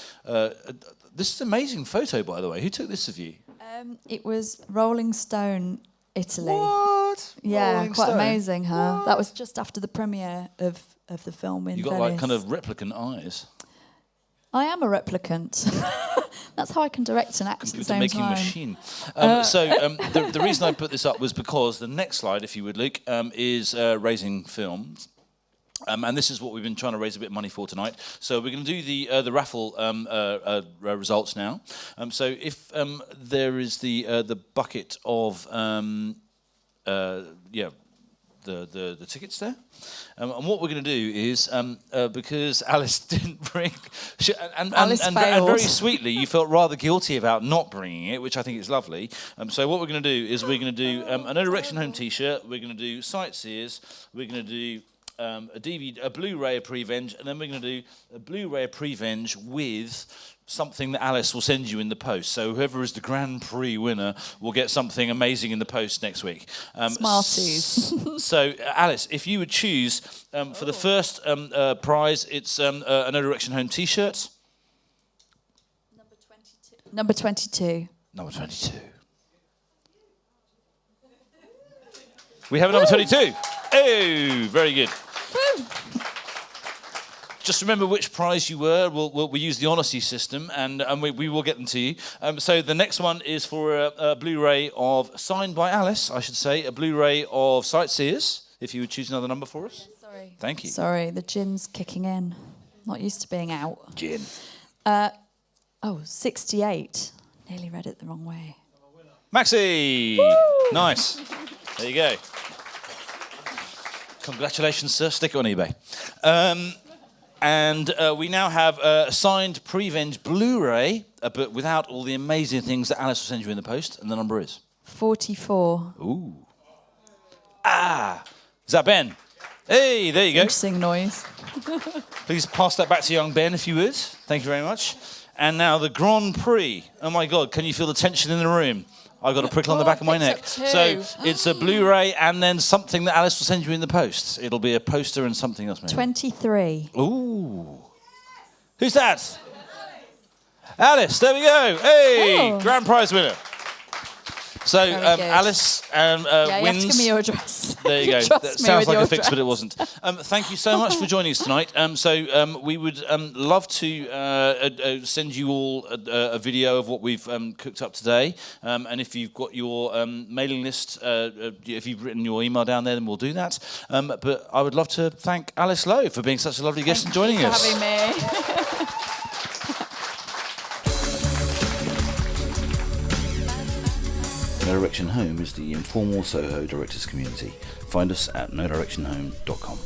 this is an amazing photo, by the way. Who took this of you? It was Rolling Stone, Italy. What? Yeah, Rolling quite Stone? amazing, huh? What? That was just after the premiere of the film in You got Venice. like kind of replicant eyes. I am a replicant. That's how I can direct and act at the same Making time. machine. The reason I put this up was because the next slide, if you would, Luke, is Raising Films. And this is what we've been trying to raise a bit of money for tonight. So we're going to do the Raffle results now. So if there is the bucket of the tickets there. And what we're going to do is, because Alice didn't bring... and very sweetly, you felt rather guilty about not bringing it, which I think is lovely. So what we're going to do is we're going to do a No Direction Home t-shirt, we're going to do Sightseers, we're going to do a Blu-ray of Prevenge, and then we're going to do a Blu-ray of Prevenge with something that Alice will send you in the post. So whoever is the Grand Prix winner will get something amazing in the post next week. Smarties. So Alice, if you would choose for the first prize, it's a No Direction Home t-shirt. Number 22. Number 22. We have a number 22. Oh, very good. Just remember which prize you were. We'll use the honesty system, and we will get them to you. So the next one is for a Blu-ray of, signed by Alice, I should say, a Blu-ray of Sightseers, if you would choose another number for us. Yeah, sorry. Thank you. Sorry, the gin's kicking in. Not used to being out. Gin. 68. Nearly read it the wrong way. Maxi! Woo! Nice. There you go. Congratulations, sir. Stick it on eBay. And we now have a signed Prevenge Blu-ray, but without all the amazing things that Alice will send you in the post. And the number is? 44. Ooh. Is that Ben? Hey, there you go. Interesting noise. Please pass that back to young Ben, if you would. Thank you very much. And now the Grand Prix. Oh, my God. Can you feel the tension in the room? I've got a prickle on the back of my neck. So it's a Blu-ray and then something that Alice will send you in the post. It'll be a poster and something else, maybe. 23. Ooh. Who's that? Alice, there we go. Hey, Grand Prize winner. So, Very good. Alice Yeah, you have wins. to give me your address. There you go. Trust That me sounds with like your a fix, but it address. wasn't. Thank you so much for joining us tonight. We would love to send you all a video of what we've cooked up today. And if you've got your mailing list, if you've written your email down there, then we'll do that. But I would love to thank Alice Lowe for being such a lovely guest and joining Thank us. you for having me. No Direction Home is the informal Soho directors community. Find us at nodirectionhome.com.